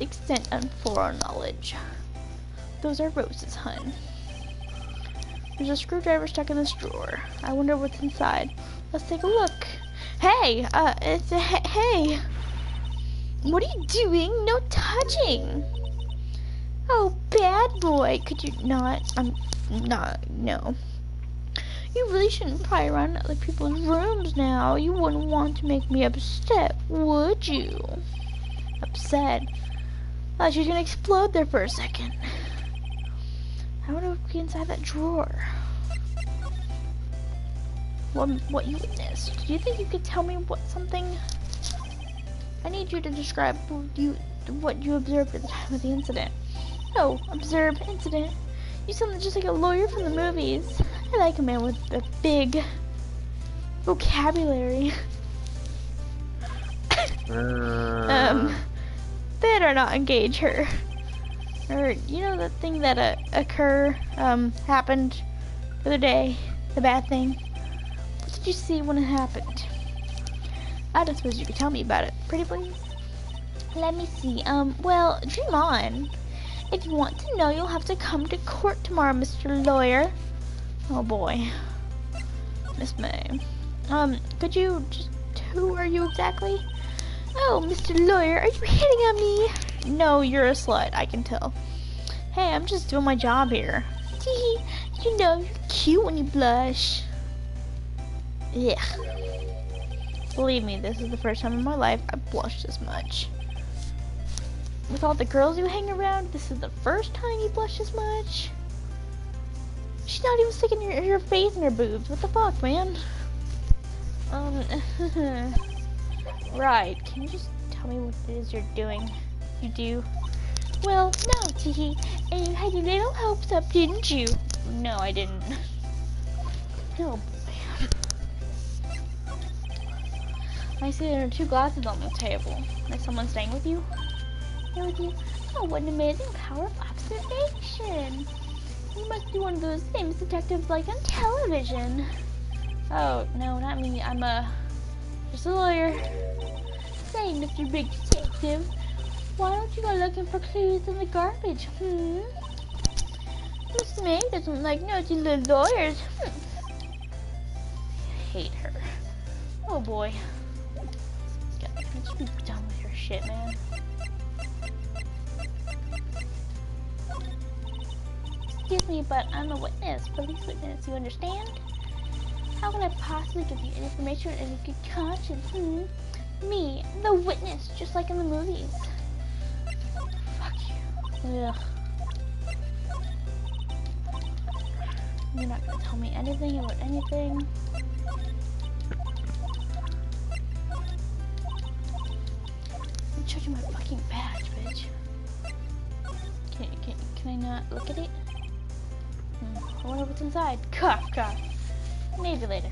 extent on foreknowledge. Those are roses, hun. There's a screwdriver stuck in this drawer. I wonder what's inside. Let's take a look. Hey, hey. What are you doing? No touching. Oh, bad boy. Could you not? No. You really shouldn't pry around other people's rooms now. You wouldn't want to make me upset, would you? Upset? Thought she was gonna explode there for a second. I wonder what could be inside that drawer. What you witnessed? Do you think you could tell me something? I need you to describe what you observed at the time of the incident. Oh, observed incident? You sound just like a lawyer from the movies. I like a man with a big vocabulary. Better not engage her. Or, you know the thing that happened the other day? The bad thing? What did you see when it happened? I don't suppose you could tell me about it. Pretty please? Let me see. Well, dream on. If you want to know, you'll have to come to court tomorrow, Mr. Lawyer. Oh boy. Miss May. Could you just... Who are you exactly? Oh, Mr. Lawyer, are you hitting on me? No, you're a slut, I can tell. Hey, I'm just doing my job here. Tee, you know you're cute when you blush. Yeah. Believe me, this is the first time in my life I've blushed this much. With all the girls you hang around, this is the first time you blush this much? She's not even sticking your face in her boobs. What the fuck, man? Right. Can you just tell me what it is you're doing? You do? Well, no, Tee. And you had your little hopes up, didn't you? No, I didn't. Oh, boy. I see there are 2 glasses on the table. Is someone staying with you? Stay with you? Oh, what an amazing power of observation. You must be one of those famous detectives like on television. Oh, no, not me. I'm just a lawyer. Say, Mr. Big Detective, why don't you go looking for clues in the garbage, Miss May doesn't like nosy little lawyers. I hate her. Oh, boy. Let's be done with her shit, man. Excuse me, but I'm a witness, police witness, you understand? How can I possibly give you information in a good conscience, Me, the witness, just like in the movies. Fuck you. Ugh. You're not gonna tell me anything about anything. I'm checking my fucking badge, bitch. Can I not look at it? I wonder what's inside. Cough, cough. Maybe later.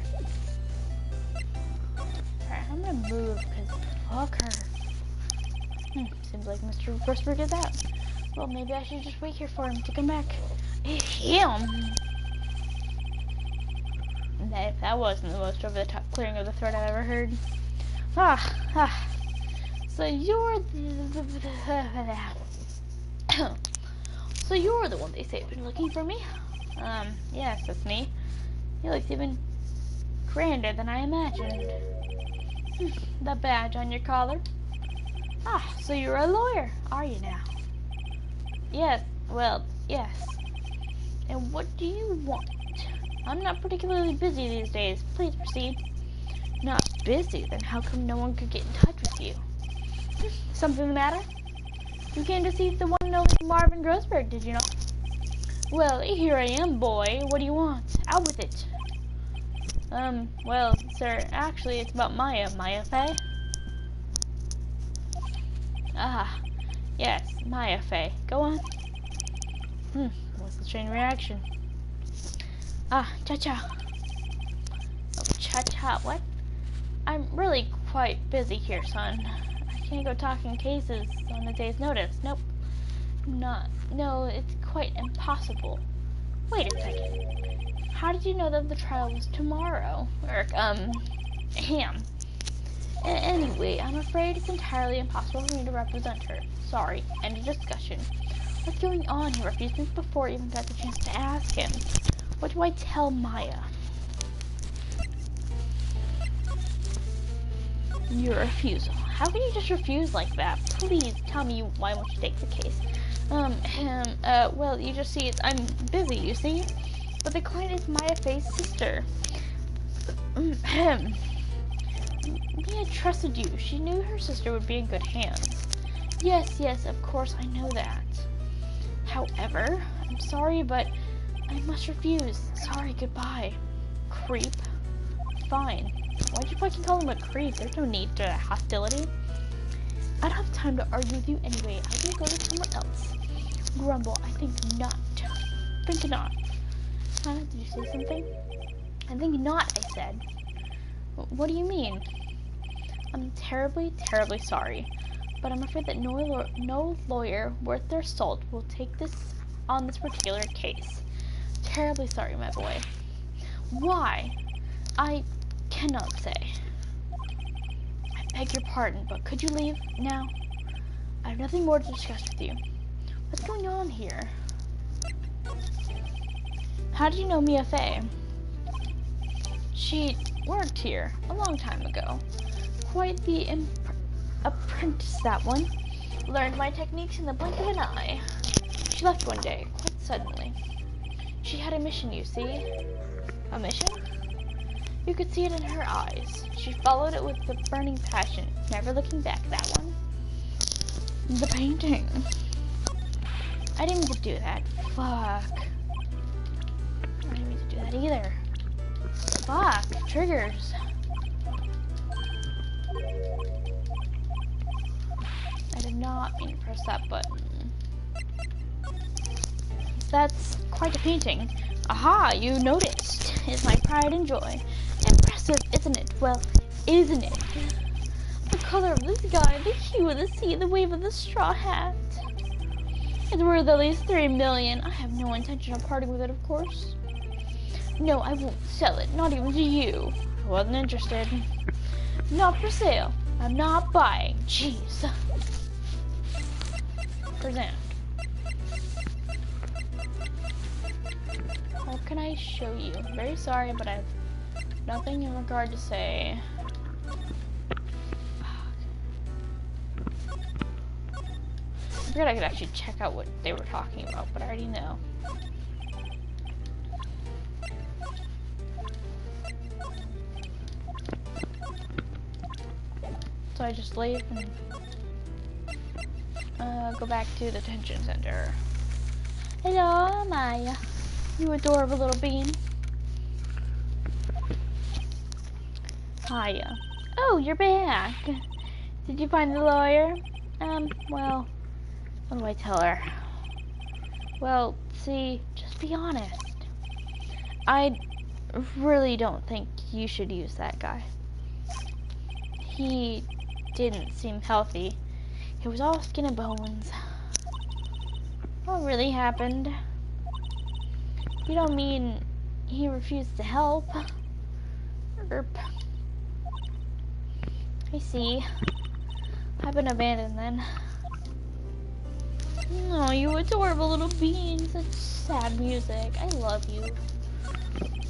Alright, I'm gonna move because fuck her. Seems like Mr. Grossberg is out. Well, maybe I should just wait here for him to come back. Him! That wasn't the most over-the-top clearing of the throat I've ever heard. So you're So you're the one they say has been looking for me? Yes, that's me. He looks even grander than I imagined. The badge on your collar. So you're a lawyer, are you now? Yes, well, yes. And what do you want? I'm not particularly busy these days. Please proceed. Not busy? Then how come no one could get in touch with you? Something the matter? You came to see the one and only Marvin Grossberg, did you not? Well, here I am, boy. What do you want? Out with it. Well, sir, actually, it's about Maya. Maya Faye? Ah, yes, Maya Faye. Go on. What's the chain reaction? Ah, cha-cha. Oh, cha-cha, what? I'm really quite busy here, son. I can't go talking cases on a day's notice. Nope. No, it's quite impossible. Wait a second. How did you know that the trial was tomorrow? Or, ham. Anyway, I'm afraid it's entirely impossible for me to represent her. Sorry. End of discussion. What's going on? He refused me before I even got the chance to ask him. What do I tell Maya? Your refusal. How can you just refuse like that? Please tell me why won't you take the case? Well, you just see, I'm busy, you see? But the client is Maya Faye's sister. Mia trusted you. She knew her sister would be in good hands. Yes, of course, I know that. However, I'm sorry, but I must refuse. Sorry, goodbye. Creep. Fine. Why'd you fucking call him a creep? There's no need to hostility. I don't have time to argue with you anyway. I can go to someone else. Grumble. I think not. Think not. Huh? Did you say something? I think not, I said. What do you mean? I'm terribly, terribly sorry. But I'm afraid that no lawyer worth their salt will take this on this particular case. Terribly sorry, my boy. Why? I cannot say. I beg your pardon, but could you leave now? I have nothing more to discuss with you. What's going on here? How did you know Mia Faye? She worked here a long time ago. Quite the apprentice, that one. Learned my techniques in the blink of an eye. She left one day, quite suddenly. She had a mission, you see. A mission? You could see it in her eyes. She followed it with a burning passion, never looking back. That one. The painting. I didn't mean to do that. Fuck. I didn't mean to do that either. Fuck. Triggers. I did not mean to press that button. That's quite a painting. Aha, you noticed. It's my pride and joy. Impressive, isn't it? Well, isn't it? The color of the sky, the hue of the sea, the wave of the straw hat. It's worth at least 3 million. I have no intention of parting with it, of course. No, I won't sell it, not even to you. I wasn't interested. Not for sale. I'm not buying. Jeez. Present. What can I show you? I'm very sorry, but I've nothing in regard to say. I figured I could actually check out what they were talking about, but I already know. So I just leave and go back to the detention center. Hello, Maya. You adorable little bean. Maya. Oh, you're back. Did you find the lawyer? Well, what do I tell her? Well, see, just be honest. I really don't think you should use that guy. He didn't seem healthy. He was all skin and bones. What really happened? You don't mean he refused to help? Erp. I see. I've been abandoned then. Oh, you adorable little bean. Such sad music. I love you.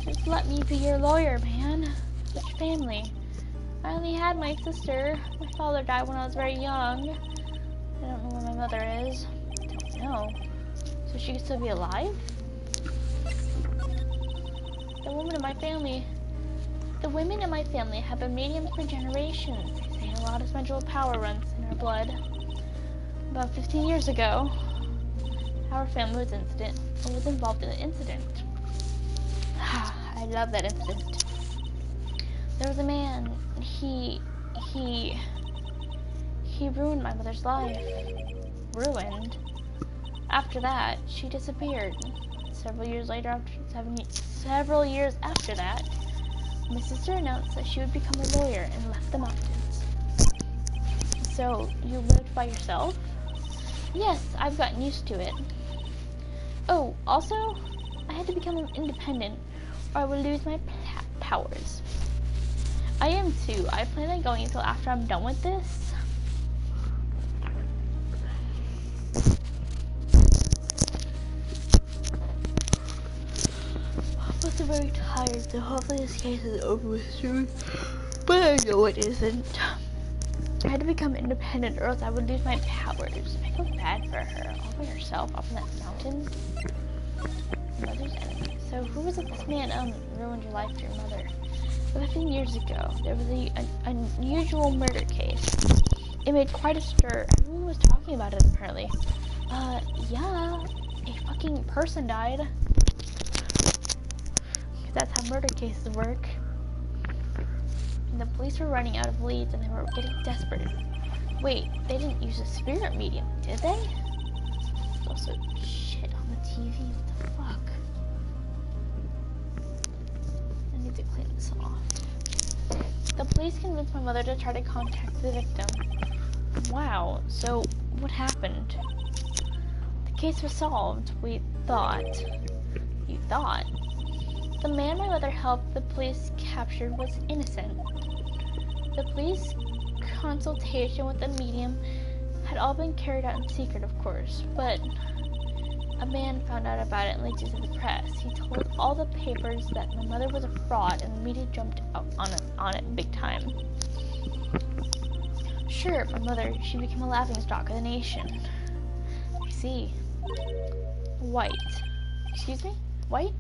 Just let me be your lawyer, man. Such family. I only had my sister. My father died when I was very young. I don't know where my mother is. I don't know. So she could still be alive? The women in my family have been mediums for generations. They say a lot of spiritual power runs in our blood. About 15 years ago, our family was involved in an incident. I love that incident. There was a man. He ruined my mother's life. Ruined. After that, she disappeared. Several years after that, my sister announced that she would become a lawyer and left the mountains. So, you lived by yourself? Yes, I've gotten used to it. Oh, also, I had to become independent or I would lose my powers. I am too. I plan on going until after I'm done with this. I'm very tired, so hopefully this case is over with soon. But I know it isn't. I had to become independent or else I would lose my powers. I feel bad for her. All by herself up in that mountain. Mother's enemy. So who was it this man ruined your life to your mother? 15 years ago, there was an unusual murder case. It made quite a stir. Everyone was talking about it apparently. Yeah. A fucking person died. That's how murder cases work. And the police were running out of leads and they were getting desperate. Wait, they didn't use a spirit medium, did they? There's also shit on the TV. What the fuck? I need to clean this off. The police convinced my mother to try to contact the victim. Wow, so what happened? The case was solved, we thought. You thought? The man my mother helped the police captured was innocent. The police consultation with the medium had all been carried out in secret, of course, but a man found out about it and leaked it to the press. He told all the papers that my mother was a fraud, and the media jumped out on it big time. Sure, my mother, she became a laughingstock of the nation. I see. White. Excuse me? White?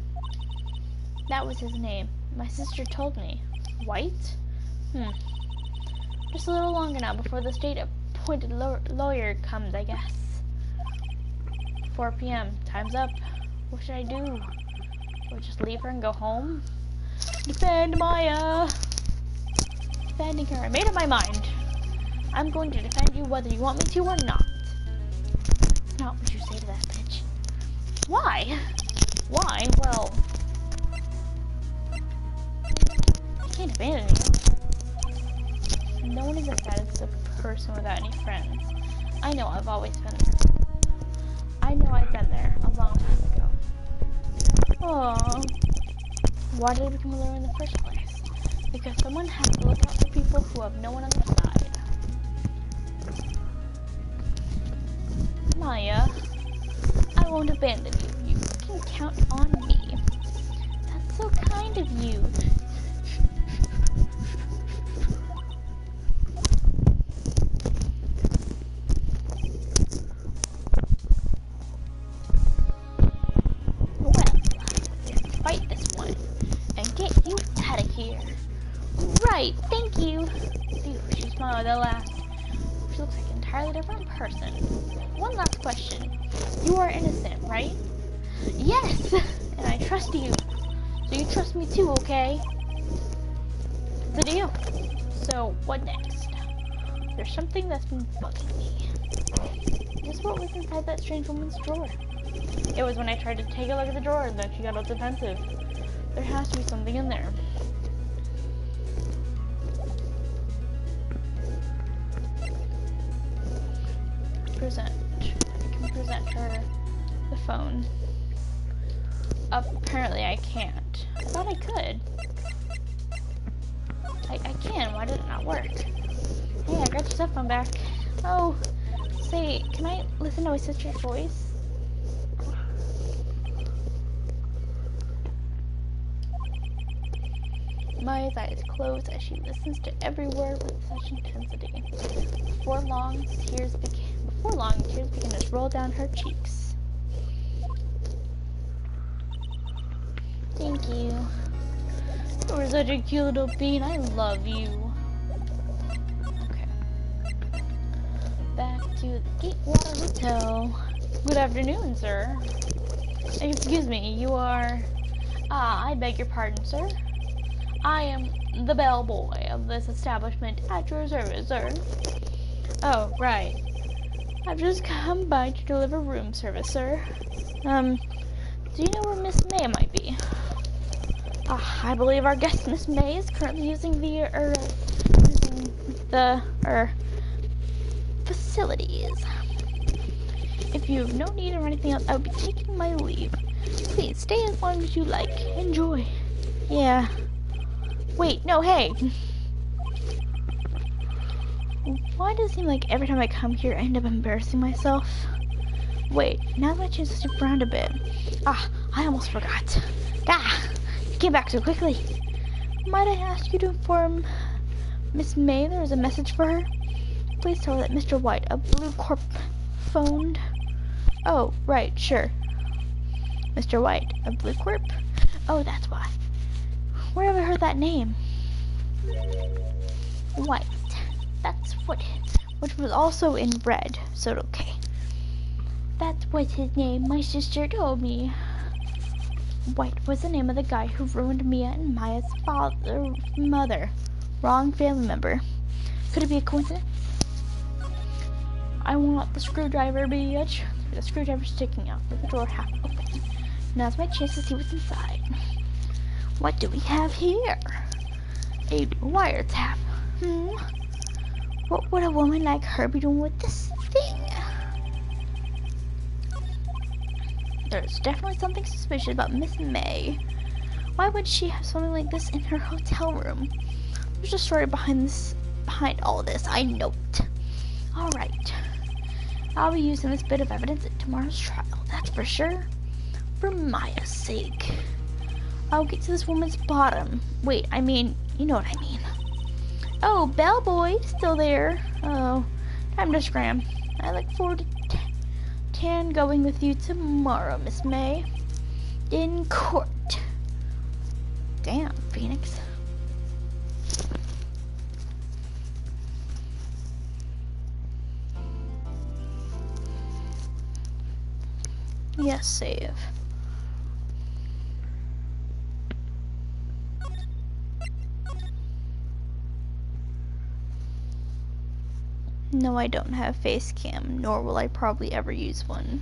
That was his name. My sister told me. White? Just a little longer now before the state-appointed lawyer comes, I guess. 4 p.m. Time's up. What should I do? Should I just leave her and go home? Defend Maya! Defending her. I made up my mind. I'm going to defend you whether you want me to or not. That's not what you say to that bitch. Why? Why? Well... can't abandon me. No one is as sad as a person without any friends. I know, I've always been there. I know I've been there a long time ago. Aww. Why did I become a lawyer in the first place? Because someone has to look out for people who have no one on their side. Maya, I won't abandon you. You can count on me. That's so kind of you. Right, thank you. Phew, she smiled at last. She looks like an entirely different person. One last question. You are innocent, right? Yes! And I trust you. So you trust me too, okay? The deal. So, what next? There's something that's been bugging me. Guess what was inside that strange woman's drawer? It was when I tried to take a look at the drawer and then she got all defensive. There has to be something in there. I can present her the phone. Apparently I can't. I thought I could. I can. Why did it not work? Hey, I got your cell phone back. Oh, say, can I listen to my sister's voice? Maya's eyes closed as she listens to every word with such intensity. Before long, tears began to roll down her cheeks. Thank you. You're such a cute little bean. I love you. Okay. Back to the Gatewater Hotel. Good afternoon, sir. Excuse me, you are... I beg your pardon, sir. I am the bellboy of this establishment at your service, sir. Oh, right. I've just come by to deliver room service, sir. Do you know where Miss May might be? I believe our guest, Miss May, is currently using the facilities. If you have no need or anything else, I would be taking my leave. Please stay as long as you like. Enjoy. Yeah. Wait, no, hey. Why does it seem like every time I come here, I end up embarrassing myself? Wait, now's my chance to stick around a bit. I almost forgot. You came back so quickly. Might I ask you to inform Miss May there is a message for her? Please tell her that Mr. White of Blue Corp phoned. Oh, right, sure. Mr. White of Blue Corp? Oh, that's why. Where have I heard that name? White. That's what which was also in red, so okay. That's what his name, my sister told me. White was the name of the guy who ruined Mia and Maya's mother. Wrong family member. Could it be a coincidence? I want the screwdriver, bitch. The screwdriver's sticking out with the door half open. Now's my chance to see what's inside. What do we have here? A wiretap. What would a woman like her be doing with this thing? There's definitely something suspicious about Miss May. Why would she have something like this in her hotel room? There's a story behind all this, I note. Alright. I'll be using this bit of evidence at tomorrow's trial, that's for sure. For Maya's sake. I'll get to this woman's bottom. Wait, I mean, you know what I mean. Oh, bellboy, still there. Oh, time to scram. I look forward to going with you tomorrow, Miss May. In court. Damn, Phoenix. Yes, save. No, I don't have face cam, nor will I probably ever use one.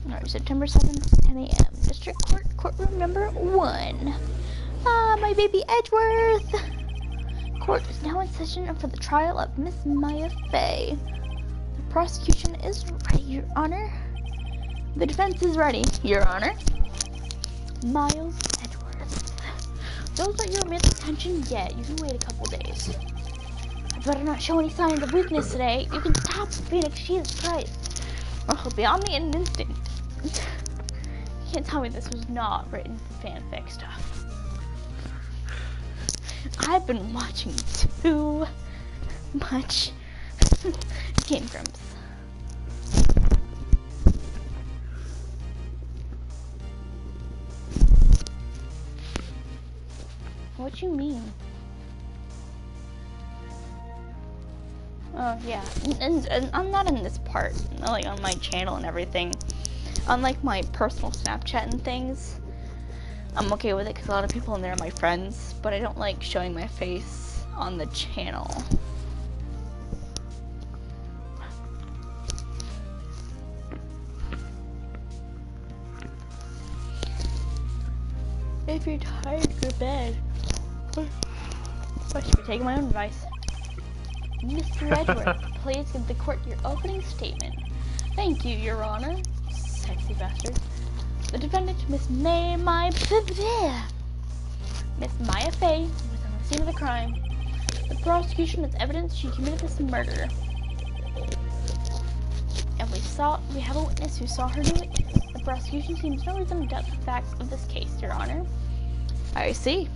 Alright, September 7th, 10 a.m. District Court, courtroom number 1. My baby Edgeworth! Court is now in session for the trial of Miss Maya Fey. The prosecution is ready, Your Honor. The defense is ready, Your Honor. Miles Edgeworth. Those aren't your mental attention yet. You can wait a couple days. I better not show any signs of weakness today. You can stop Phoenix, Jesus Christ. Or he'll be on me in an instant. You can't tell me this was not written fanfic stuff. I've been watching too much Game Grumps. What you mean? Oh yeah, and I'm not in this part, like on my channel and everything. Unlike my personal Snapchat and things, I'm okay with it because a lot of people in there are my friends, but I don't like showing my face on the channel. If you're tired, go to bed. I should be taking my own advice. Mr. Edgeworth, please give the court your opening statement. Thank you, Your Honor. Sexy bastard. The defendant, Miss May, Miss Maya Fey, was on the scene of the crime. The prosecution has evidence she committed this murder. And we have a witness who saw her do it. The prosecution seems no reason to doubt the facts of this case, Your Honor. I see.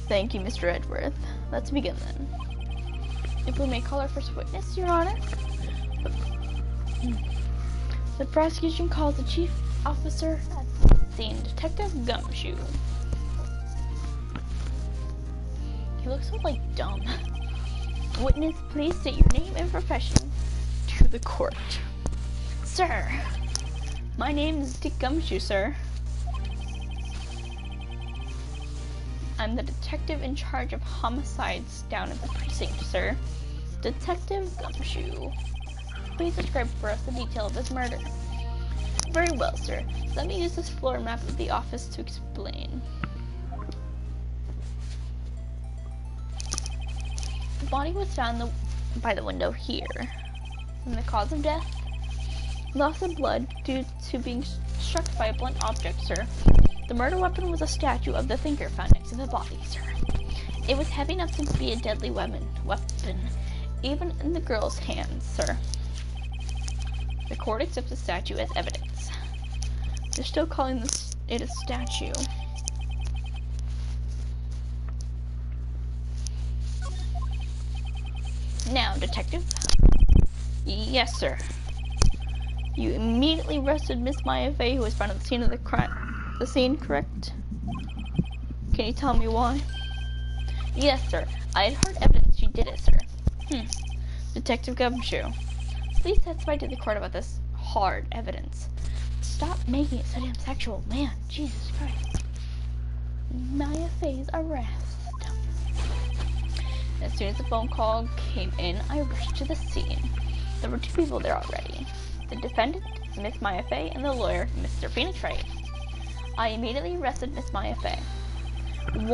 Thank you, Mr. Edgeworth. Let's begin then. If we may call our first witness, Your Honor. The prosecution calls the chief officer at the scene, Detective Gumshoe. He look so, like, dumb. Witness, please state your name and profession to the court. Sir, my name is Dick Gumshoe, sir. I'm the detective in charge of homicides down at the precinct, sir. Detective Gumshoe. Please describe for us the detail of this murder. Very well, sir. Let me use this floor map of the office to explain. The body was found by the window here. And the cause of death? Loss of blood due to being struck by a blunt object, sir. The murder weapon was a statue of the thinker found next to the body, sir. It was heavy enough to be a deadly weapon, even in the girl's hands, sir. The court accepts the statue as evidence. They're still calling it a statue. Now, detective. Yes, sir. You immediately arrested Miss Maya Fey, who was found at the scene of the crime. The scene, correct? Can you tell me why? Yes, sir. I had heard evidence she did it, sir. Detective Gumshoe, please testify to the court about this hard evidence. Stop making it so damn sexual, man. Jesus Christ. Maya Fey's arrest. As soon as the phone call came in, I rushed to the scene. There were 2 people there already. The defendant, Miss Maya Fey, and the lawyer, Mr. Phoenix Wright. I immediately arrested Miss Maya Fey.